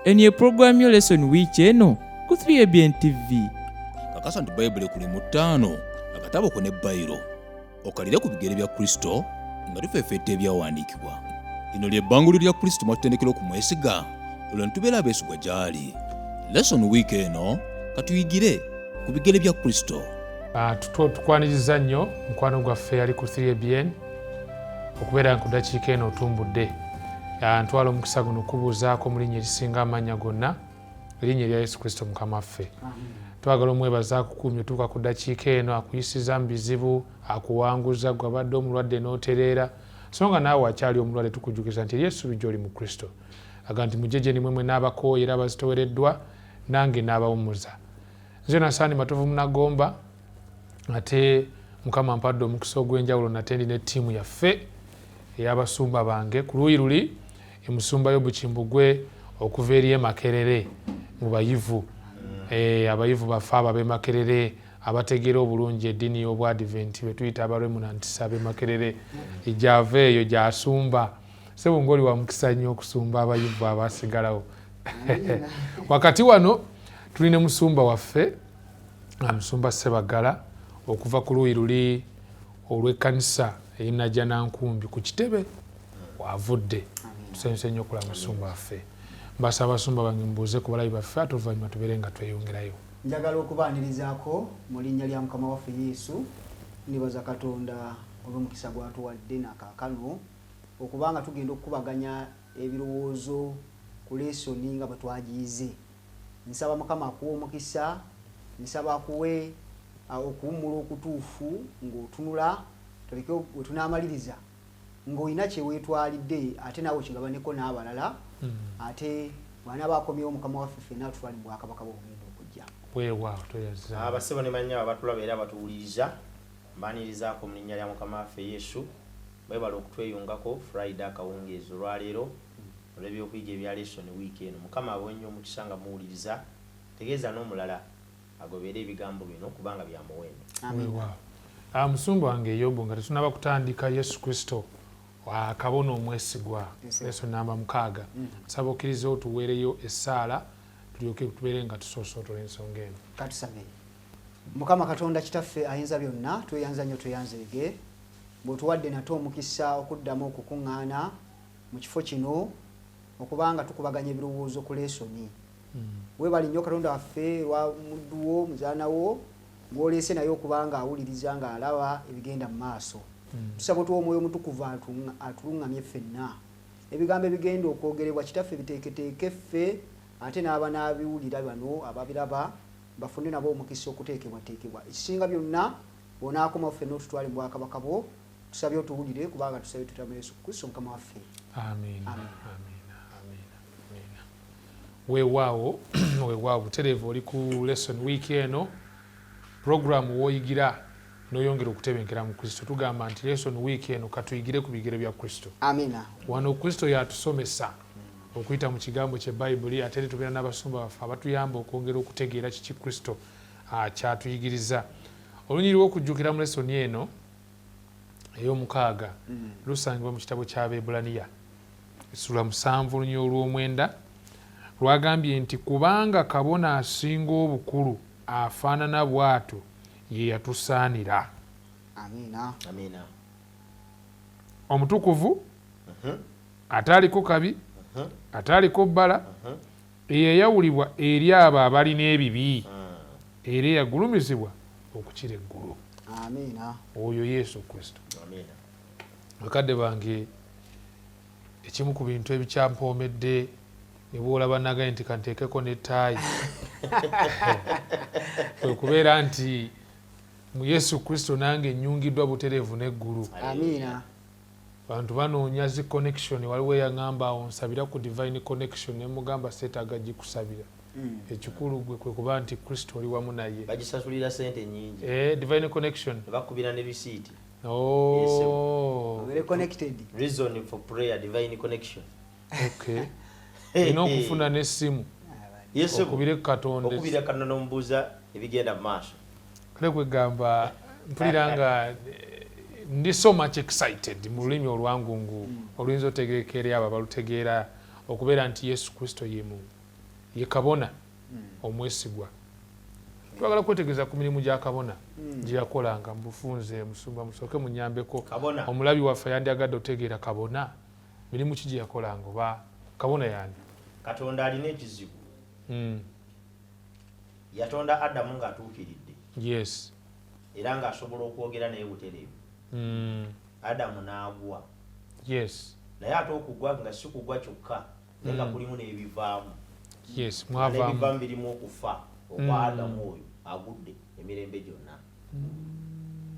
eno ye pulogulaamu yo Leesoni wiiki eno ku 3ABN TV. Kakasa nti Bayibuli kuli mu 5 akatabo ko ne bayiro okalire ku bigere bya Kristo nga tufeefetta ebyawandiikibwa. Lino ly'ebbanguliro lya Kristo mwatutendekera okumwesiga olwo ntubeera abeesigwa gy'ali. Leesoni wiiki eno katuyigire ku bigere bya Kristo. Tukwaniriza nnyo mukwano gwaffe ali ku 3ABN okubeera ku ddakiika eno otumbudde. Ntwala omukisa guno okubuuzaako mu linnya erisinga amannya gonna, erinnya erya Yesu Kristo Mukama waffe. Twagala omwebaza akukuumye otuuka ku ddakiika eno, akuyisiza mu bizibu, akuwanguza, gwe abadde omulwadde n'otereera. So nga naawe akyali omulwadde tukujjukiza nti Yesu gy'oli mu Kristo. Aga nti mujje gye nimwe mwe n'abakooye era abazitowereddwa, nange n'abawummuza. Nze Nasaani Matovu Munagomba, ate Mukama ampadde omukisa ogw'enjawulo nate ndi ne ttiimu yaffe ey'abasumba bange. Ku luuyi luli emusumba y'Obukimbugwe okuva eri Makerere mu bayivu. Abayivu baffe abo ab'e Makerere abategeera obulungi eddiini y'Obwadiventi be tuyita abalwemunantisi ab'e Makerere, ejava eyo gy'asumba. Ssebo ng'oli wa mukisa nnyo okusumba abayivu abasigalawo. Wakati wano tulina musumba waffe, Musumba Ssebagala, okuva ku luuyi luli olw'ekkanisa ey'Najjanankumbi ku kitebe wavudde. Tusanyuse nnyo okulaba musumba waffe. Mbasaba abasumba bange mubuuze ku balabi baffe ate oluvannyuma tubeere nga tweyongerayo. Njagala okubaanirizaako mu linnya lya Mukama waffe Yesu. Ndibaza Katonda olw'omukisa gw'atuwadde n'akaakano okubanga tugenda okukubaganya ebirowoozo ku Leesoni nga bwe twagiyize. Nsaba Mukama akuwe omukisa, nsaba akuwe okuwummula okutuufu ng'otunula, toleke we tunaamaliriza ng'olina kye weetwalidde ate naawe kigabaneko n'abalala, ate bw'anaaba akomyewo Mukama waffe ffenna tutwale mu bwakabaka bw'ogenda okujja. Weewaawo toyaza. Abasebo ne bannya abatulaba era abatuwuliriza, mbaanirizaako mu linnya lya Mukama waffe Yesu. Mwebale okutweyungako Friday akawungeezi olwaleero olw'ebyokuyiga ebya Leesoni wiiki eno. Mukama awe nnyo omukisa nga muwuliriza, tegeeza n'omulala agoberera ebigambo bino kubanga bya muwendo. Weewaawo. Musumba wange Yobu, nga tetunaba kutandika Yesu Kristo Kabona Omwesigwa, Leesoni namba 6. Nsaba okkirize otuweereyo essaala tulyoke tubeere nga tusoosootula ensonga eno. Katusabe. Mukama Katonda Kitaffe ayinza byonna, tweyanza nnyo tweyanzege, bw'otuwadde nate omukisa okuddamu okukuŋŋaana mu kifo kino okubanga tukubaganya ebirowoozo ku Leesoni. Weebale nnyo Katonda waffe lwa mudduwo muzaanawo ng'oleese naye okubanga awuliriza ng'alaba ebigenda mu maaso. Tusaba otuwa Omwoyo Omutukuvu atuluŋŋamye ffenna. Ebigambo ebigenda okwogerebwa Kitaffe biteeketeeke ffe ate n'abanaabiwulira bano ababiraba bafune nabo omukisa okuteekebwateekebwa. Ekisinga byonna bw'onaakomawo ffenna otutwale mu bwakabaka bwo, tusabye otuwulire kubanga tusabye tutama Yesu Kristo Mukama waffe. Amiina. Weewaawo weewaawo butereevu oli ku Leesoni wiiki eno, puroguramu w'oyigira n'oyongera okutebenkera mu Kristo. Tugamba nti Leesoni wiiki eno katuyigire ku bigere bya Kristo. Amiina. Wano Kristo yatusomesa okuyita mu kigambo kye Bayibuli, ate ne tubeera n'abasumba baffe abatuyamba okwongera okutegeera kiki Kristo kyatuyigiriza. Olunyiri lw'okujjukira mu Leesoni eno ey'omukaaga lusangibwa mu kitabo ky'Abeebulaniya essula 7 olunyiri olw'omwenda. Lwagambye nti kubanga kabona asinga obukulu afaanana bw'atyo ye yatusaanira. Amiina. Omutukuvu ataaliko kabi, ataaliko bbala, eyayawulibwa eri abo abalina ebibi, era eyagulumizibwa okukira eggulu. Amiina. Oyo Yesu Kristo. Amiina. Bakadde bange, ekimu ku bintu ebikyampoomedde ne bw'olaba nagaye nti kanteekeko n'ettaayi okubeera nti mu Yesu Kristo nange nnyungiddwa butereevu n'eggulu. Amiina. Abantu banoonya zi connection, waliwo eyaŋŋamba onsabira ku divine connection, ne mugamba seetaaga gikusabira. Ekikulu gwe kwe kuba nti Kristo oli wamu naye. Bagisasulira ssente nnyingi. Divine connection. Bakubira ne bisiiti. Very connected. Reason for prayer, divine connection. Okay. Ina okufuna n'essimu. Yesu okubire Katonda. Okubira Katonda n'omubuuza ebigenda mu maaso. Kale kwegamba mpulira nga ndi so much excited mu lulimi olwangungu oluyinza otegeekera abo abalutegeera okubeera nti Yesu Kristo ye Mungu. ye kabona omwesigwa. Twagala kwetegereza ku mirimu gya kabona gye yakolanga mu bufunze musumba musooke munyambeko omulabi waffe yandyagadde otegeera kabona mirimu ki gye yakolanga oba kabona yani Katonda alina ekizibu. Yatonda Adamu ng'atuukiridde. Yes. Era ng'asobola okwogera naye butereevu. Adamu n'agwa. Yes. Naye ate okugwa nga si kugwa kyokka naye nga kulimu n'ebivaamu. Yes, mwavaamu. N'ebivaamu birimu okufa okwa Adamu oyo agudde emirembe gyonna.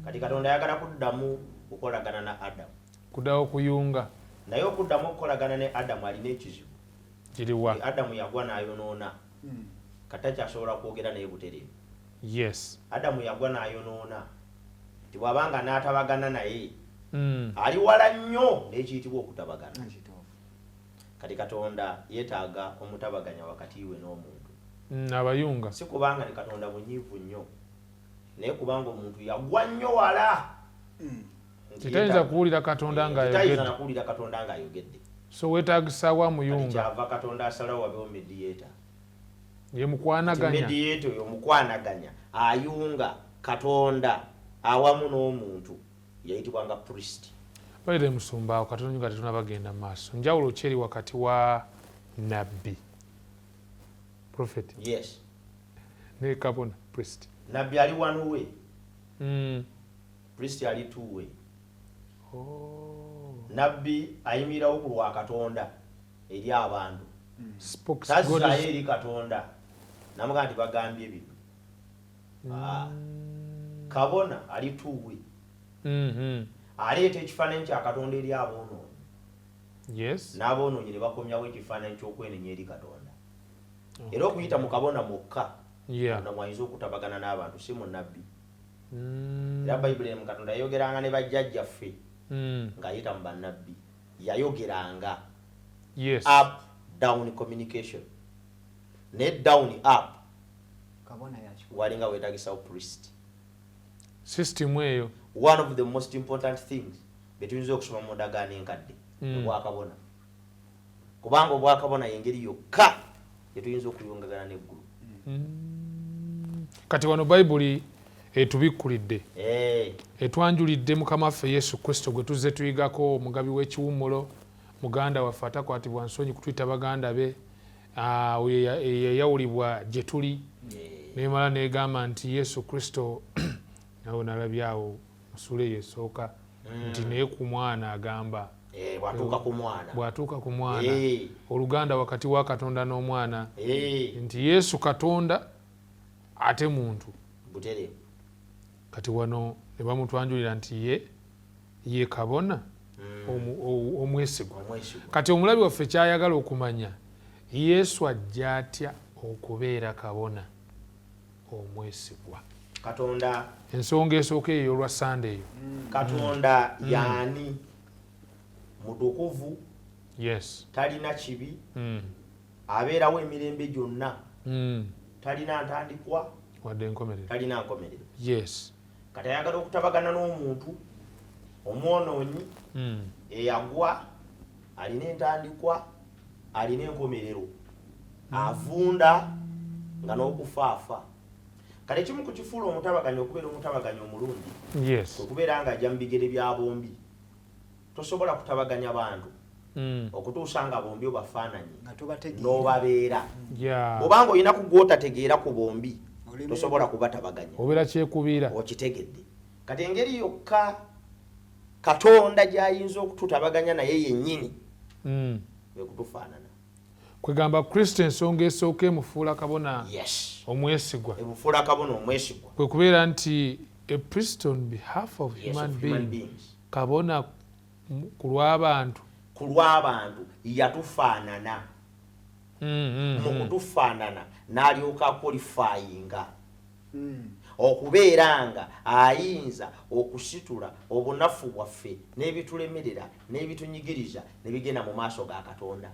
Kati Katonda ayagala kuddamu kukolagana na Adamu. Kuddawo kuyunga. Naye okuddamu okukolagana ne Adamu alina ekizibu. Kiriwa. Adamu yagwa n'ayonoona. Kati akyasobola kwogera naye butereevu. Yes. Adamu yagwa n'ayonoona. Nti bw'abanga n'atabagana naye ali wala nnyo n'ekiyitibwa okutabagana. Kati Katonda yeetaaga omutabaganya wakati we n'omuntu. Abayunga. Si kubanga ne Katonda munyiivu nnyo. Naye kubanga omuntu yagwa nnyo wala. Titayinza kuwulira Katonda ng'ayogedde. Titayinza na kuwulira Katonda ng'ayogedde. So weetaagisa wa muyunga. Kyava Katonda asalawo wabeewo mediator. Ye mukwanaganya. Mediator oyo mukwanaganya ayunga Katonda awamu n'omuntu yayitibwanga priest. Baire musumba Katonda nga tetunabagenda mu maaso. Njawulo ki eri wakati wa nabbi prophet? Yes. Ne kabona priest. Nabbi ali one way. Priest ali two way. Nabbi ayimirawo ku lwa Katonda eri abantu. Tazza eri Katonda namuga nti bagambye ebintu. Kabona ali two way. Aleeta ekifaananyi kya Katonda eri aboonoonyi. Yes. N'aboonoonyi ne bakomyawo ekifaananyi ky'okwenenya eri Katonda. Era okuyita mu kabona mokka na mwayinza okutabagana n'abantu si mu nabbi. Era Bayibuli mu Katonda yayogeranga ne bajjajjaffe ng'ayita mu bannabbi. Yayogeranga. Yes. Up down communication. Ne down up. Kabona yakyo. Walinga weetagisawo priest. System eyo. One of the most important things betuyinza okusoma mu ndagaano enkadde obwakabona. Kubanga obwakabona y'engeri yokka etuyinza okuyungagana n'eggulu. Kati wano Bayibuli etubikkulidde. Etwanjulidde Mukama waffe Yesu Kristo gwe tuzze tuyigako omugabi w'ekiwummulo muganda waffe atakwatibwa nsonyi kutuyita baganda be yayawulibwa gye tuli nemala negamba nti Yesu Kristo nawe nalabyawo musule yesooka nti naye ku mwana agamba bw'atuuka ku mwana oluganda wakati wa Katonda n'omwana nti Yesu Katonda ate muntu. Kati wano ne bamutwanjulira nti ye kabona omwesigwa. Kati omulabi waffe kyayagala okumanya Yesu ajja atya okubeera kabona omwesigwa. Katonda ensonga esooka eyo olwa Sunday eyo. Katonda yaani mutukuvu. Yes. Talina kibi. Abeerawo emirembe gyonna. Talina ntandikwa wadde enkomerero. Talina nkomerero. Yes. Kati ayagala okutabagana n'omuntu omwonoonyi eyagwa alina entandikwa alina enkomerero avunda nga n'okufaafa. Kale kimu ku kifuula omutabaganya okubeera omutabaganya omulungi. Yes. Okubeera ng'ajja mu bigere bya bombi. Tosobola kutabaganya bantu okutuusa nga bombi obafaananyi n'obabeera. Bw'obanga olina kugw'otategeera ku bombi tosobola kubatabaganya. Obeera kyekubiira. Okitegedde. Kati engeri yokka Katonda gy'ayinza okututabaganya naye yennyini kwe kutufaanana. Kwegamba Kristo ensonga esooka emufuula kabona omwesigwa. Emufuula kabona omwesigwa. Kwe kubeera nti a priest on behalf of human beings. Kabona ku lw'abantu. Ku lw'abantu yatufaanana. Mu kutufaanana n'alyoka akwalifayinga. Okubeera nga ayinza okusitula obunafu bwaffe n'ebitulemerera n'ebitunyigiriza ne bigenda mu maaso ga Katonda.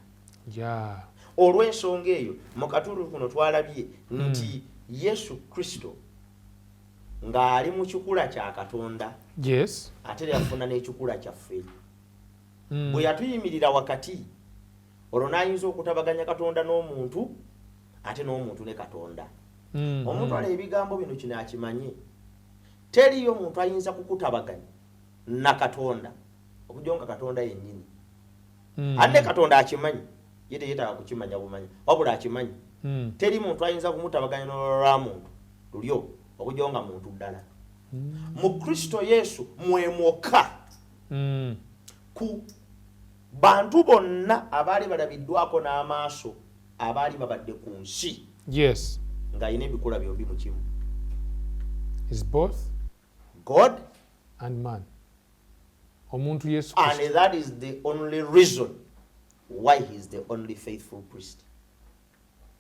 Olw'ensonga eyo mu katundu kuno twalabye nti Yesu Kristo ng'ali mu kikula kya Katonda ate yafuna n'ekikula kyaffe. Bwe yatuyimirira wakati olwo n'ayinza okutabaganya Katonda n'omuntu ate n'omuntu ne Katonda. Omuntu ala ebigambo bino kino akimanyi. Teriyo omuntu ayinza kukutabaganya na Katonda okujonga Katonda yennyini. Ate Katonda akimanyi yete yeta kukimanya bumanyi wabula akimanyi. Teri muntu ayinza kumutabaganya n'olwa muntu lulyo okujonga muntu ddala. Mu Kristo Yesu mwemoka ku bantu bonna abaali balabiddwako n'amaaso abaali babadde ku nsi. Yes. Ng'ayina ebikula byombi mu kimu. Is both God and man. Omuntu Yesu and Kristo. that is the only reason why he is the only faithful priest.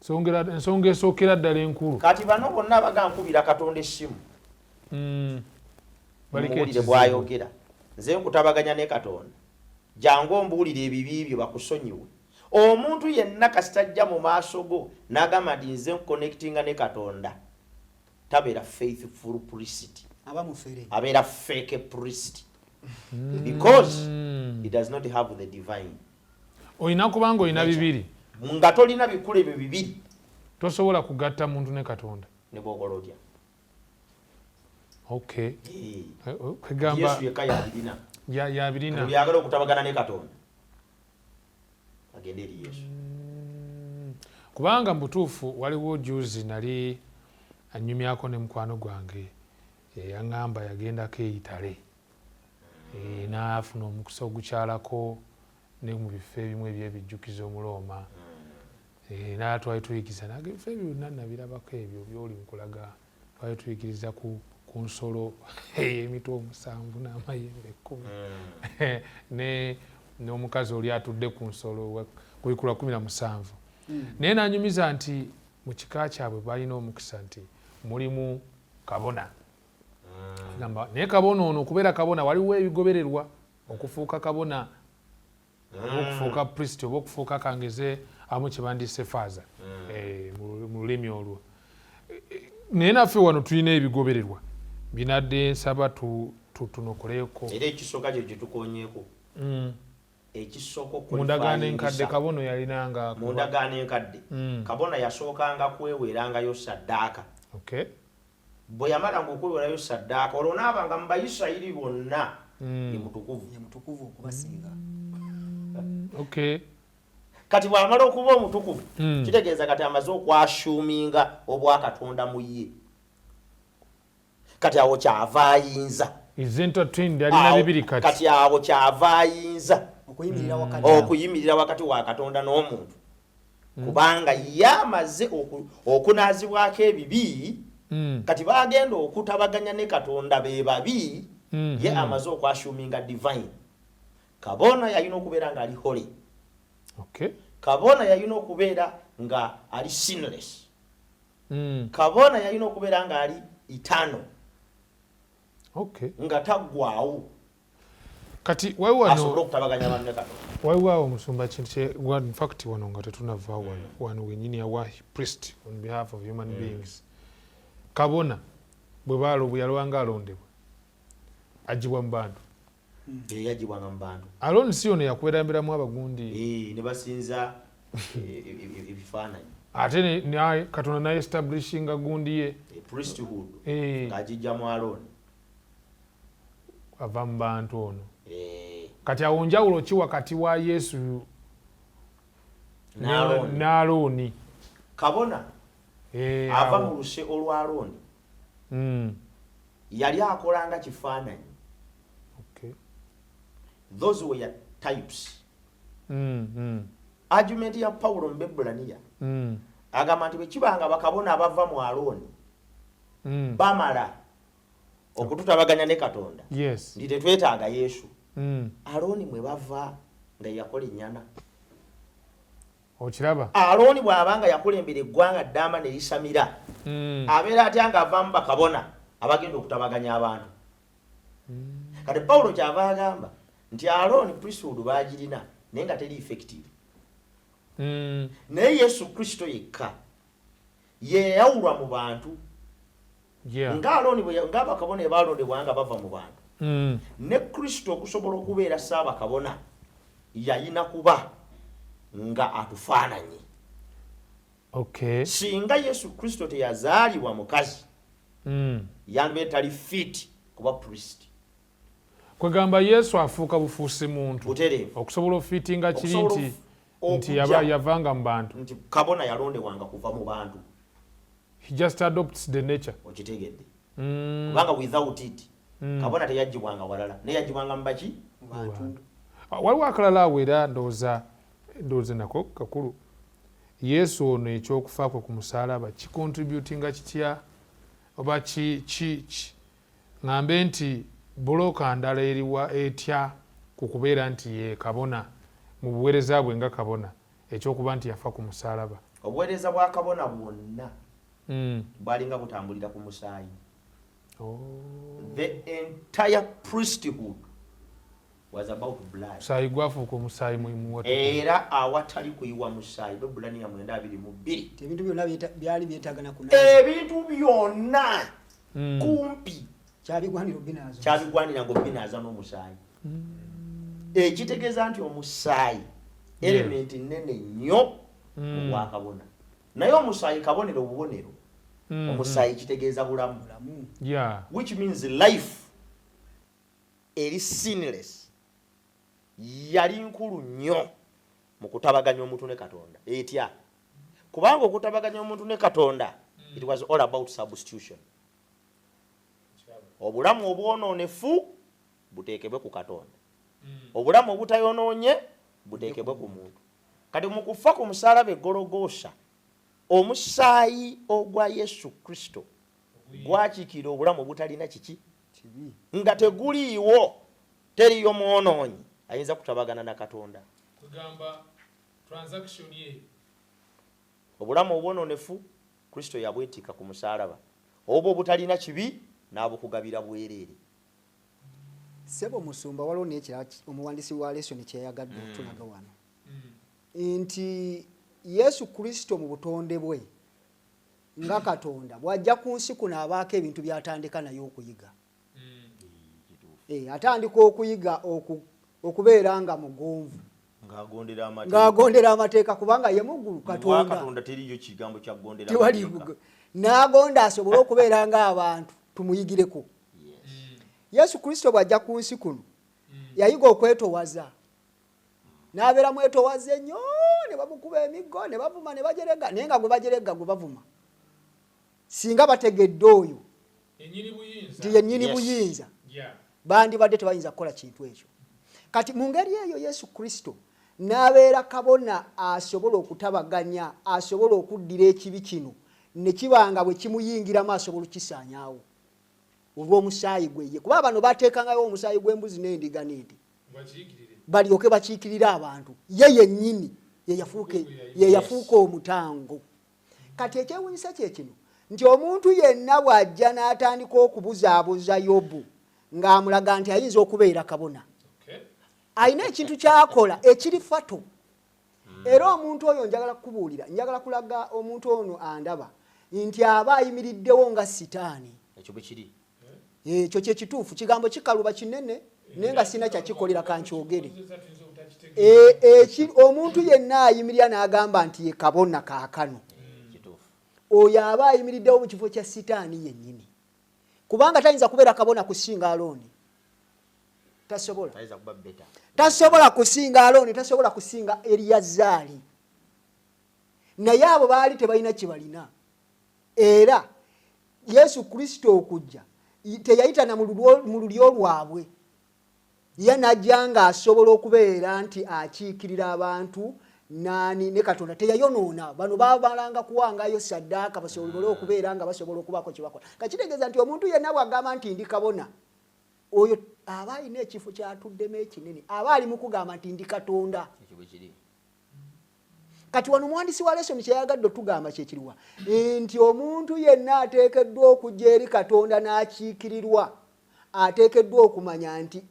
Ensonga esookera ddala enkulu. Kati bano bonna bagankubira Katonda essimu. Baliko bwayogera. Nze nkutabaganya ne Katonda. Jangu ombuulire ebibi byo bakusonyiwe. Omuntu yenna kasitajja mu maaso go n'agamba nti nze connectinga ne Katonda tabeera faithful priest. Abeera fake priest. Because he does not have the divine. Oyina kubanga oyina bibiri. Nga tolina bikula ebyo bibiri tosobola kugatta muntu ne Katonda. Ne bw'okola otya. Okay. Kwegamba Yesu yekka yabirina. Yabirina. Byagala okutabagana ne Katonda. Agende eri Yesu. Kubanga mbutuufu waliwo juzi nali anyumyako ne mukwano gwange yaŋŋamba yagendako eyitale n'afuna omukisa ogukyalako ne mu bifo ebimu ebyebijjukiza Omulooma n'atwali tuyigiza ebifo ebyo byonna nabirabako ebyo byoli mukulaga twali tuyigiriza ku nsolo emitwe 7 n'amayembe 10 n'omukazi oli atudde ku nsolo kwikula 17 naye nanyumiza nti mu kika kyabwe balina omukisa nti mulimu kabona. Naye kabona ono okubeera kabona waliwo ebigobererwa okufuuka kabona oba okufuuka priest oba okufuuka kangeze amu kyebandise faaza mu lulimi olwo. Naye naffe wano tulina ebigobererwa binadde nsaba tunokoleko. Era ekisooka kye kitukonyeeko. Ekisoko mu ndagaano enkadde kabona yalinanga mu ndagaano enkadde kabona yasookanga kweweerangayo saddaaka. Okay. Bwe yamalanga okwewerayo saddaaka olwo n'abanga mu Bayisirayiri bonna ye mutukuvu okubasinga. Okay. Kati bw'amala okuba omutukuvu kitegeeza kati amaze okwashuuminga obwakatonda mu ye. Kati awo kyava ayinza. Kati awo kyava ayinza okuyimirira wakati wa Katonda n'omuntu. Kubanga yamaze okunaazibwako ebibi kati bagenda okutabaganya ne Katonda be babi ye amaze okwashuuminga divine. Kabona yalina okubeera nga ali holy. Okay. Kabona yalina okubeera nga ali sinless. Kabona yalina okubeera nga ali eternal. Okay. Nga taggwaawo. Kati waliwo okutabaganya abantu ne Katonda. Waliwo omusumba kintu in fact wano nga tetunava wano wenyini yawa priest on behalf of human beings. Kabona bwe yalwanga alondebwa agibwa mu bantu. Yagibwanga mu bantu. Aloni si ono yakubeerambiramu abagundi. Ne basinza ebifaananyi. Ate Katonda naye establishinga gundi ye. Priesthood. Ng'agijja mu Aloni. Ava mu bantu ono. Kati awo njawulo ki wakati wa Yesu n'Aloni? Kabona ava mu luse olwa Aloni. Yali akolanga kifaananyi. Okay. Those were types. Argument ya Paulo mu Bebulaniya agamba nti bwe kibanga bakabona abava mu Aloni bamala okututabaganya ne Katonda. Yes. Ndi tetwetaaga Yesu. Aloni mwe bava nga yakola ennyana. Okiraba? Aloni bw'abanga yakulembera eggwanga ddamba ne lisamira. Abeera atya nga avaamu bakabona abagenda okutabaganya abantu. Kati Paulo kyava agamba nti Aloni priesthood baagirina naye nga teri effective. Naye Yesu Kristo yekka yeyawulwa mu bantu. Nga Aloni nga bakabona ebaalondebwa nga bava mu bantu. Ne Kristo okusobola okubeera ssaabakabona yalina kuba nga atufaananye. Okay. Singa Yesu Kristo teyazaalibwa mukazi yandibe tali fit kuba priest. Kwegamba Yesu afuuka bufuusi muntu Butereevu. okusobola ofiitinga kiri nti okujja yavanga mu bantu. nti kabona yalondebwanga kuva mu bantu. He just adopts the nature. Okitegedde. Kubanga without it kabona teyagibwanga walala naye yagibwanga mu baki mu bantu. Waliwo akalala awo era ndowooza nako kakulu. Yesu ono ekyokufa kwe ku musaalaba kikontributinga kitya oba ŋŋambe nti buloka ndala eriwa etya ku kubeera nti ye kabona mu buweereza bwe nga kabona ekyokuba nti yafa ku musaalaba. Obuweereza bwa kabona bwonna bwalinga butambulira ku musaayi. The entire priesthood was about blood. Musaayi gwafuuka omusaayi muyimu. Era awatali kuyiwa musaayi Babulaniya 9:22. Ebintu byonna byali byetagana ku ebintu byonna kumpi kyabigwanira ngo binaaza n'omusaayi. Ekitegeeza nti omusaayi elementi nnene nnyo mu bwakabona. Naye omusaayi kabonero obubonero. Omusaayi kitegeeza bulamu. Which means life eri sinless yali nkulu nnyo mu kutabaganya omuntu ne Katonda. Etya kubanga okutabaganya omuntu ne Katonda it was all about substitution. Obulamu obwonoonefu buteekebwe ku Katonda. Obulamu obutayonoonye buteekebwe ku muntu. Kati mu kufa ku musaalaba Gologosha omusaayi ogwa Yesu Kristo gwakiikira obulamu obutalina kiki nga teguliiwo teriyo mwonoonyi ayinza kutabagana na Katonda. Kugamba transaction ye obulamu obwonoonefu Kristo yabwetika ku musaalaba obwo obutalina kibi n'abukugabira bwereere. Sebo musumba waliwo n'ekirala omuwandiisi wa Leesoni kyeyagadde okutulaga wano nti Yesu Kristo mu butonde bwe nga Katonda bw'ajja ku nsi kuno abaako ebintu by'atandika naye okuyiga. Atandika okuyiga okubeera nga mugonvu ng'agondera amateeka kubanga ye muggulu Katonda teriyo kigambo kya gondera n'agonda asobole okubeera ng'abantu tumuyigireko. Yesu Kristo bw'ajja ku nsi kuno yayiga okwetowaza n'abeera mwetowaze nnyo ne bamukuba emiggo ne bavuma ne bajerega naye nga gwe bajerega gwe bavuma singa bategedde oyo nti yennyini buyinza bandibadde tebayinza kukola kintu ekyo. Kati mu ngeri eyo Yesu Kristo n'abeera kabona asobola okutabaganya asobola okuddira ekibi kino ne kibanga bwe kimuyingiramu asobola okukisaanyaawo olw'omusaayi gwe ye kuba bano bateekangayo omusaayi gw'embuzi n'endiga n'ente balyoke bakiikirire abantu ye yennyini ye yafuuka omutango. Kati ekyewuunyisa kye kino nti omuntu yenna bw'ajja n'atandika okubuzaabuza Yobu ng'amulaga nti ayinza okubeera kabona alina ekintu kyakola ekiri fato. Era omuntu oyo njagala kukubuulira njagala kulaga omuntu ono andaba nti aba ayimiriddewo nga sitaani. Ekyo bwe kiri ekyo kye kituufu kigambo kikaluba kinene naye nga sina kyakikolera kankyogere. Omuntu yenna ayimirira n'agamba nti ye kabona kaakano oyo aba ayimiriddewo mu kifo kya sitaani yennyini kubanga tayinza kubeera kabona kusinga Alooni. Tasobola kusinga Alooni, tasobola kusinga Eriyazaali. Naye abo baali tebalina kibalina. Era Yesu Kristo okujja teyayitana mu lulyo lwabwe. Ye najja ng'asobola okubeera nti akiikirira abantu ne Katonda teyayonoona. Bano baabalanga kuwangayo ssaddaaka basobole okubeera nga basobola okubaako kye bakola. Kakitegeeza nti omuntu yenna bw'agamba nti ndi kabona oyo aba alina ekifo kyatuddemu ekinene aba ali mu kugamba nti ndi Katonda. Kati wano omuwandiisi wa Leesoni kyeyagadde otugamba kyekiriwa nti omuntu yenna ateekeddwa okujja eri Katonda n'akiikirirwa ateekeddwa okumanya nti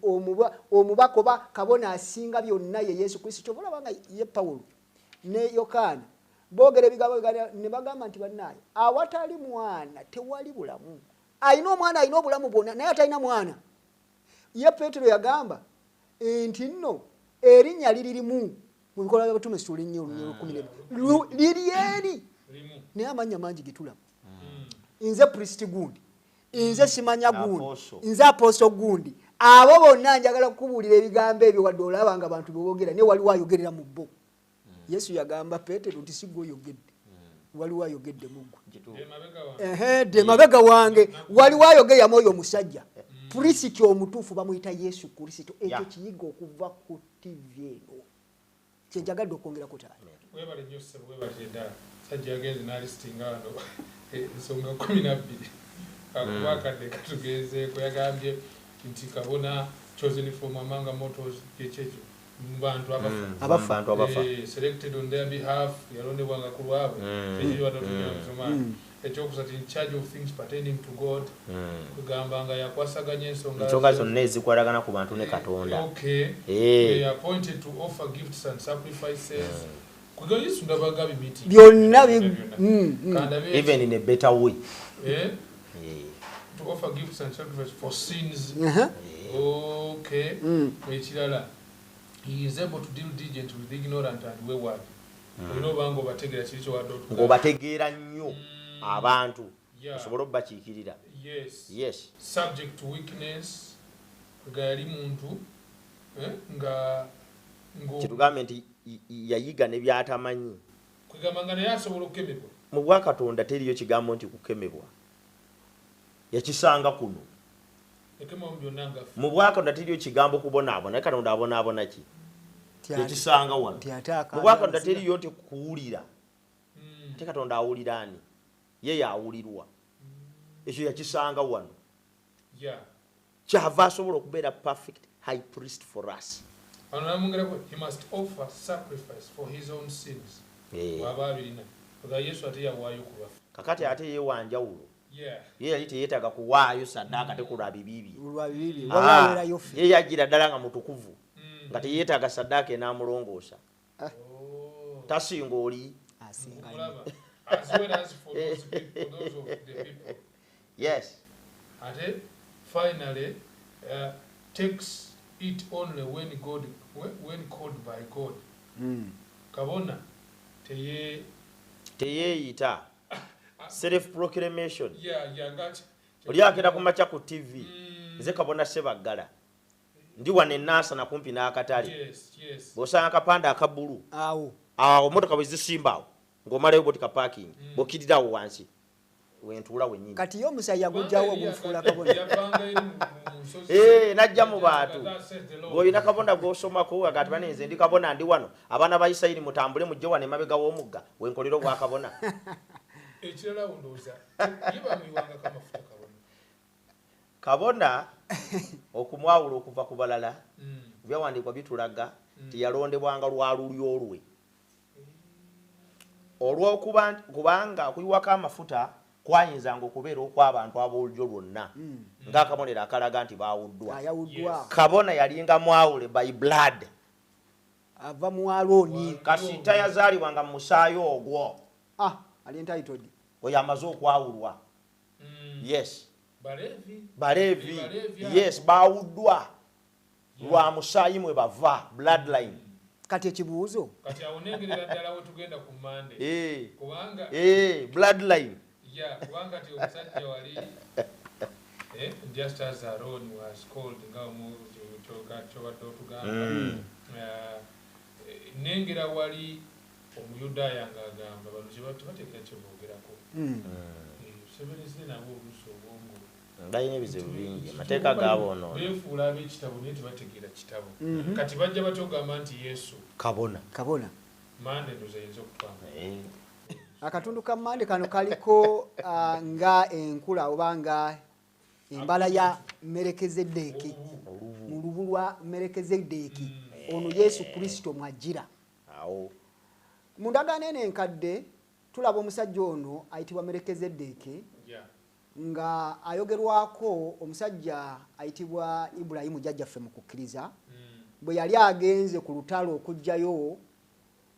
omubaka oba kabona asinga byonna ye Yesu Kristo. Kyova olaba nga ye Pawulo ne Yokaana boogera ebigambo ne bagamba nti bannaaye awatali mwana tewali bulamu. Alina omwana alina obulamu bwonna naye atalina mwana. Ye Peetero yagamba nti nno erinnya liririmu mu bikolwa by'Abatume Ssuula 4:12 liri eri naye amanya mangi getulaba nze priest gundi nze simanya gundi nze apostle gundi abo bonna njagala kukubuulira ebigambo ebyo wadde olaba nga abantu beboogera naye waliwo ayogerera mu bo Yesu yagamba Peetero nti si ggwe oyogedde waliwo ayogedde mu ggwe de mabega wange waliwo ayogerera mu oyo omusajja pulisiti omutuufu bamuyita Yesu Kristo ekyo kiyiga okuva ku TV eno kyenjagadde okwongerako taata webale nnyo ssebo webale ddala sajja yagenze n'alistinga wano ensonga 12 akuba akadde katugezeeko yagambye nti Kabona chosen from among mortals kyekyo mu bantu abafa selected on their behalf yalondebwanga ku lwabwe ekyo watotunyamuzuma ekyokusatu in charge of things pertaining to God kugambanga yakwasaganya ensonga zonna ezikwatagana ku bantu ne Katonda they are appointed to offer gifts and sacrifices Yesu ndabagabi meeting byonna even in a better way to offer gifts and sacrifices for sins ekirala he is able to deal diligently with ignorant and wayward olinobango bategera kiri kyo wadde ng'obategeera nnyo abantu osobola obbakiikirira yes subject to weakness nga yali muntu nga kitugambe nti yayiga ne byatamanyi kwegamba nga naye asobola okukemebwa mu bwakatonda teriyo kigambo nti kukemebwa yakisanga kuno mu bwakatonda teriyo kigambo kubonaabona naye Katonda abonaabona ki yakisanga wano mu bwakatonda teriyo nti kuwulira te Katonda awulira ani ye yawulirwa ekyo yakisanga wano kyava asobola okubeera perfect high priest for us he must offer sacrifice for his own sins Yesu ate yawaayo ku bafu kakati ate ye wanjawulo ye yali teyeetaaga kuwaayo saddaaka te ku lwa bibi bye ye yagira ddala nga mutukuvu nga teyeetaaga saddaaka enaamulongoosa tasinga oli as well as for those of the people yes ate finally takes it only when called by God Kabona teyeeyita self proclamation oli agenda kumakya ku TV nze Kabona Sebaggala ndi wano enaasana kumpi n'akatale bw'osanga akapande akabbulu awo motoka bwe zisimba ng'omalayo botika parking bw'okirirawo wansi wentuula wennyini kati yo omusajja gujjawo ogufuula Kabona najja mu bantu ng'olina Kabona gw'osomako agati bane nze ndi Kabona ndi wano abaana ba Isirayiri mutambule mujje wano emabega w'omugga wenkolera obwa Kabona ekirala wundowooza yebamwiwanga kamafuta Kabona okumwawula okuva ku balala byawandiikwa bitulaga tiyalondebwanga lwa lulyo lwe olw'okubanga okuyiwako amafuta kwayinzanga okubeera okw'abantu ab'olulyo lwonna ng'akabonero akalaga nti baawuddwa Kabona yalinga mwawule by blood ava mu Alooni kasita yazaalibwanga mu musaayi ogwo ali entitled oyo amaze okwawulwa yes Balevi yes baawuddwa lwa musaayi mwe bava bloodline kati ekibuuzo kati awonengerera ddala we tugenda ku Mande kubanga bloodline kubanga ti omusajja wali just as Aaron was called nga kyobadde otugamba nengera wali omuyudaaya ng'agamba bano tebateekera kyeboogerako sebenezine nabo oluusi obwongo balina ebizibu bingi amateeka gaaboonoona beefuula ab'ekitabo naye tebategeera kitabo kati bajja batogamba nti Yesu Kabona Mande ndoza yinza okutwanga akatundu ka Mande kano kaliko nga enkula oba nga embala ya Merekezeddeeki mu lubu lwa Merekezeddeeki ono Yesu Kristo mwajjira mu ndagaano eno enkadde tulaba omusajja ono ayitibwa Merekezeddeeki nga ayogerwako omusajja ayitibwa Ibulayimu jjajjaffe mu kukkiriza bwe yali agenze ku lutalo okujjayo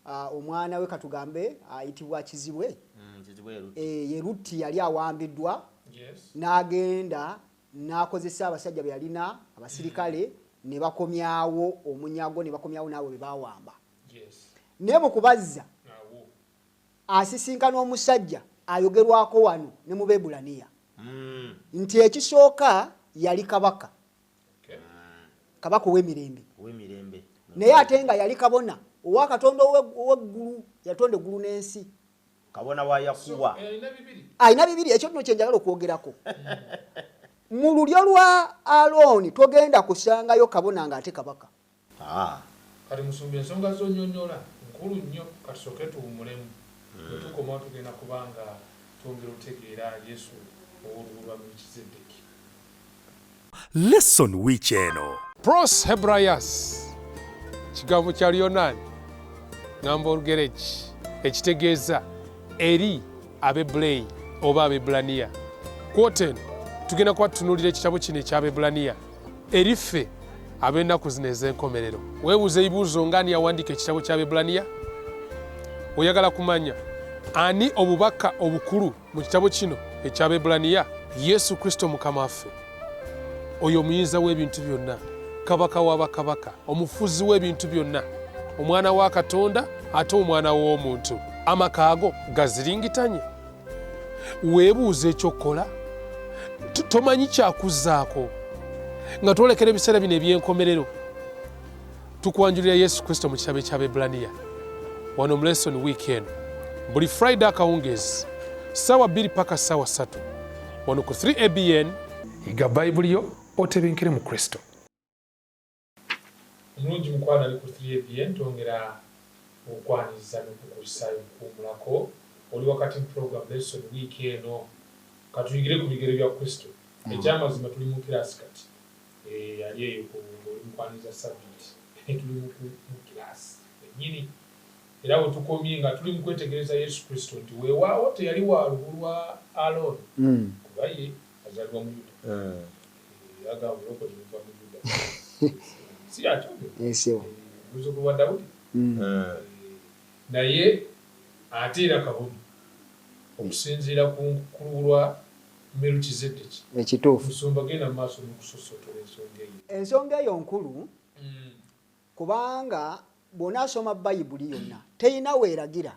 omwana we katugambe ayitibwa Kizibwe ye Lutti yali awambiddwa n'agenda n'akozesa abasajja be yalina abasirikale ne bakomyawo omunyago ne bakomyawo n'abo be baawamba naye mu kubazza asisinkana omusajja ayogerwako wano ne mu Beebulaniya nti ekisooka yali kabaka kabaka ow'emirembe naye ate nga yali kabona owa Katonda ow'eggulu yatonda eggulu n'ensi kabona wa yakuwa ayina bibiri ekyo nno kye njagala okwogerako mu lulyo lwa Alooni togenda kusangayo kabona ng'ate kabaka kati musumba ensonga z'onnyonnyola nkulu nnyo katusooke tuwummulemu bwe tukomawo tugenda kubanga twongera otegeera Yesu ow'olubu lwa Melkisedeki. Lesson Wiiki eno. Pros Hebraios kigambo kya Lyonaani ngamba Olugereki ekitegeeza eri Abebulayi oba Abebulaniya. Kwota eno tugenda kuba tutunuulira ekitabo kino eky'Abebulaniya eri ffe ab'ennaku zino ez'enkomerero. Weebuuza ebibuuzo ng'ani yawandiika ekitabo ky'Abebulaniya? Oyagala kumanya ani obubaka obukulu mu kitabo kino eky'Abebulaniya? Yesu Kristo Mukama waffe, oyo omuyinza w'ebintu byonna, kabaka w'abakabaka, omufuzi w'ebintu byonna, omwana wa Katonda ate omwana w'omuntu. Amaka ago gaziringitanye? Weebuuza ekyokola, tomanyi kyakuzzaako nga twolekera ebiseera bino eby'enkomerero. Tukwanjulira Yesu Kristo mu kitabo eky'Abebulaniya wano mu Lesson Wiiki eno buli Friday akawungeezi ssaawa 2 paka ssaawa 3 wano ku 3ABN. Yiga Bayibuli yo otebenkere mu Kristo. Omulungi mukwano ali ku 3ABN twongera okwaniriza n'okukulisaayo okuwummulako. Oli wakati mu program Lesson Wiiki eno katuyigire ku bigere bya Kristo. Ekyamazima tuli mu kirasi kati yali eyo oli mukwaniriza subject tuli mu kirasi ennyini era we tukomye nga tuli mu kwetegereza Yesu Kristo nti weewaawo teyali wa lubu lwa Alooni kuba ye azalibwa mu Yuda agamba oloko temuva mu Yuda si atyo muzzukulu wa Dawudi naye ate era kabona okusinziira ku lubu lwa Melkisedeki ekituufu. Musumba genda mu maaso n'okusosotola ensonga eyo. Ensonga eyo nkulu kubanga bw'onaasoma Bayibuli yonna teyina weeragira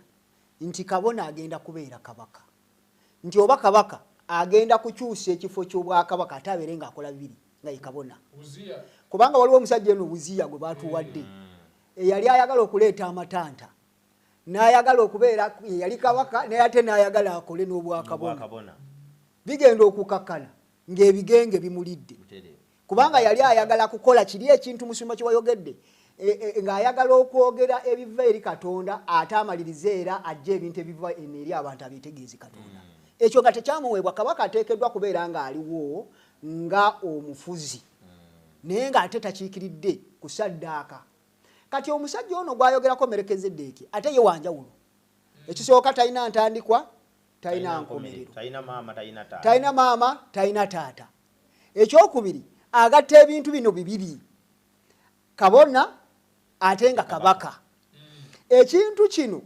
nti kabona agenda kubeera kabaka, nti oba kabaka agenda kukyusa ekifo ky'obwakabaka ate abeere ng'akola bibiri nga ye kabona. Kubanga waliwo omusajja eno Uziya gwe baatuwadde eyali ayagala okuleeta amatanta n'ayagala okubeera yali kabaka naye ate n'ayagala akole n'obwakabona. Bigenda okukakkana ng'ebigenge bimulidde kubanga yali ayagala kukola kiri ekintu musumba kye wayogedde ng'ayagala okwogera ebiva eri Katonda ate amalirize era ajja ebintu ebiva eri abantu abeetegeezi Katonda. Ekyo nga tekyamuweebwa kabaka ateekeddwa kubeera ng'aliwo nga omufuzi naye ng'ate takiikiridde ku ssaddaaka. Kati omusajja ono gw'ayogerako Melkisedeki ate ye wanjawulo. Ekisooka talina ntandikwa, talina nkomerero, talina maama, talina taata. Ekyokubiri agatta ebintu bino bibiri, kabona ate nga kabaka. Ekintu kino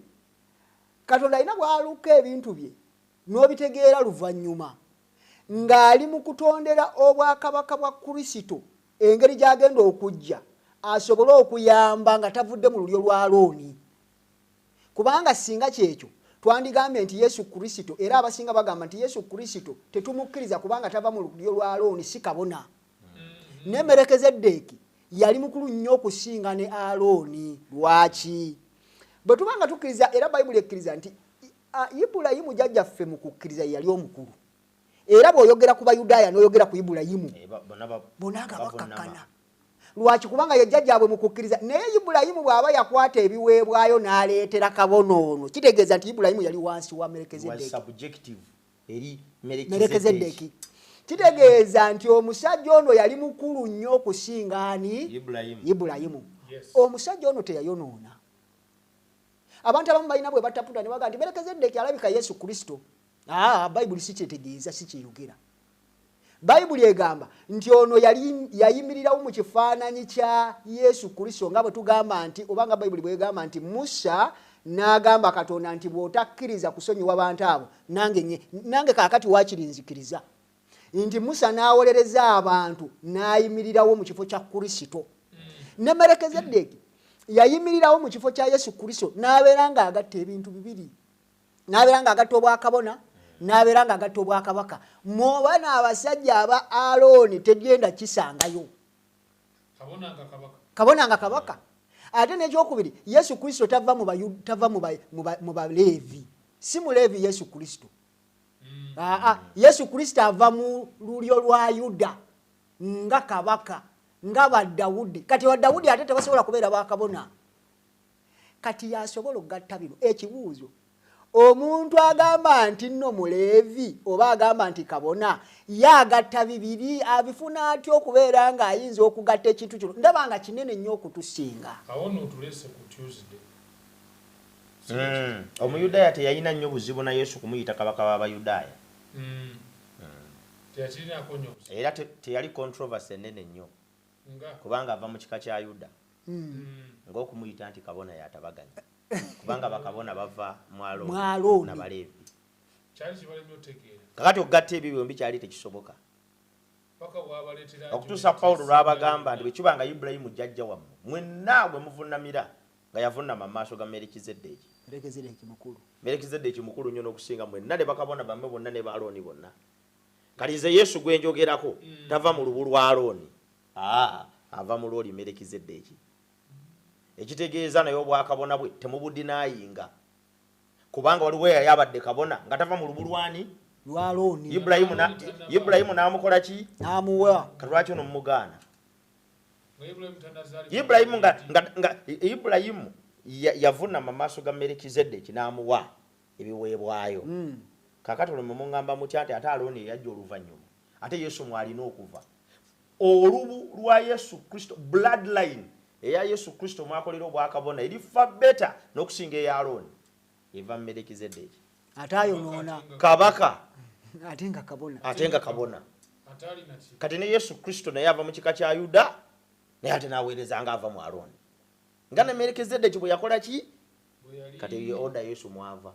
Katonda alina bw'aluka ebintu bye n'obitegeera luvannyuma ng'ali mu kutondera obwakabaka bwa Kristo engeri gy'agenda okujja asobole okuyamba nga tavudde mu lulyo lwa Alooni. Kubanga singa kyekyo twandigambye nti Yesu Kristo, era abasinga bagamba nti Yesu Kristo tetumukkiriza kubanga tava mu lulyo lwa Alooni, si kabona. Ne Melkisedeki yali mukulu nnyo okusinga ne Alooni. Lwaki? Bwe tubanga tukkiriza era Bayibuli ekkiriza nti Ibulayimu jjajjaffe mu kukkiriza yali omukulu. Era bw'oyogera ku Bayudaaya n'oyogera ku Ibulayimu bonna nga bakkakkana. Lwaki? Kubanga ye jjajjaabwe mu kukkiriza. Naye Ibulayimu bw'aba yakwata ebiweebwayo n'aleetera kabona ono, kitegeeza nti Ibulayimu yali wansi wa Melkisedeki. Kitegeeza nti omusajja ono yali mukulu nnyo okusinga ani? Ibulayimu. Omusajja ono teyayonoona. Abantu abamu balina bwe bataputa ne baga nti Melkisedeki alabika Yesu Kristo. Bayibuli si kyetegeeza, si kyeyogera. Bayibuli egamba nti ono yayimirirawo mu kifaananyi kya Yesu Kristo nga bwe tugamba nti obanga Bayibuli bwegamba nti Musa n'agamba Katonda nti bw'otakkiriza kusonyiwa abantu abo nange kaakati waakiri nzikiriza. Nti Musa n'awolereza abantu n'ayimirirawo mu kifo kya Kristo. Ne Melkisedeki yayimirirawo mu kifo kya Yesu Kristo n'abeera ng'agatta ebintu bibiri. n'abeera ng'agatta obwakabona n'abeera ng'agatta obwakabaka mwoba n'abasajja aba Alooni tegenda kisangayo kabona nga kabaka. Ate n'ekyokubiri Yesu Kristo tava mu Baleevi, si Muleevi Yesu Kristo. Yesu Kristo ava mu lulyo lwa Yuda nga kabaka nga ba Dawudi. Kati wa Dawudi ate tebasobola kubeera bakabona. Kati yasobola okugatta bino. Ekibuuzo, omuntu agamba nti nno Muleevi oba agamba nti kabona yagatta bibiri abifuna atya okubeera ng'ayinza okugatta ekintu kino? Ndaba nga kinene nnyo okutusinga. Omuyudaaya teyalina nnyo buzibu na Yesu kumuyita kabaka w'Abayudaaya. Era teyali controversy ennene nnyo kubanga ava mu kika kya Yuda ng'okumuyita nti kabona yatabaganya kubanga bakabona bava mu Alooni na Baleevi. Kakati okugatta ebyo byombi kyali tekisoboka okutuusa Pawulo lw'abagamba nti bwe kiba nga Ibulayimu jjajja wammwe mwenna gwe muvunnamira nga yavunnama mu maaso ga Merikizeddeeki mukulu nnyo n'okusinga mwenna ne bakabona bammwe bonna ne ba Alooni bonna. Kati nze Yesu gwe njogerako tava mu lubu lwa Alooni, ava mu lw'oli Merikizeddeeki. Ekitegeeza naye obwakabona bwe temubudinaayinga kubanga waliwo yali abadde kabona nga tava mu lubu lwani? Lwa Alooni. Ibulayimu n'amukola ki? N'amuwa. Kati lwaki ono mumugaana? Ibulayimu yavunnama mu maaso ga Merikizeddeeki n'amuwa ebiweebwayo. Kakati olwo mumuŋŋamba mutya nti ate Alooni yajja oluvannyuma ate Yesu mwalina okuva. Olubu lwa Yesu Kristo, bloodline eya Yesu Kristo mwakolera obwakabona erifa beta n'okusinga eya Alooni eva mu Merikizeddeeki. Ate ayonoona kabaka ate nga kabona. Kati ne Yesu Kristo naye ava mu kika kya Yuda naye ate n'aweereza nga ava mu Alooni nga ne Merikizeddeeki bwe yakola ki? Kati ye order Yesu mwava.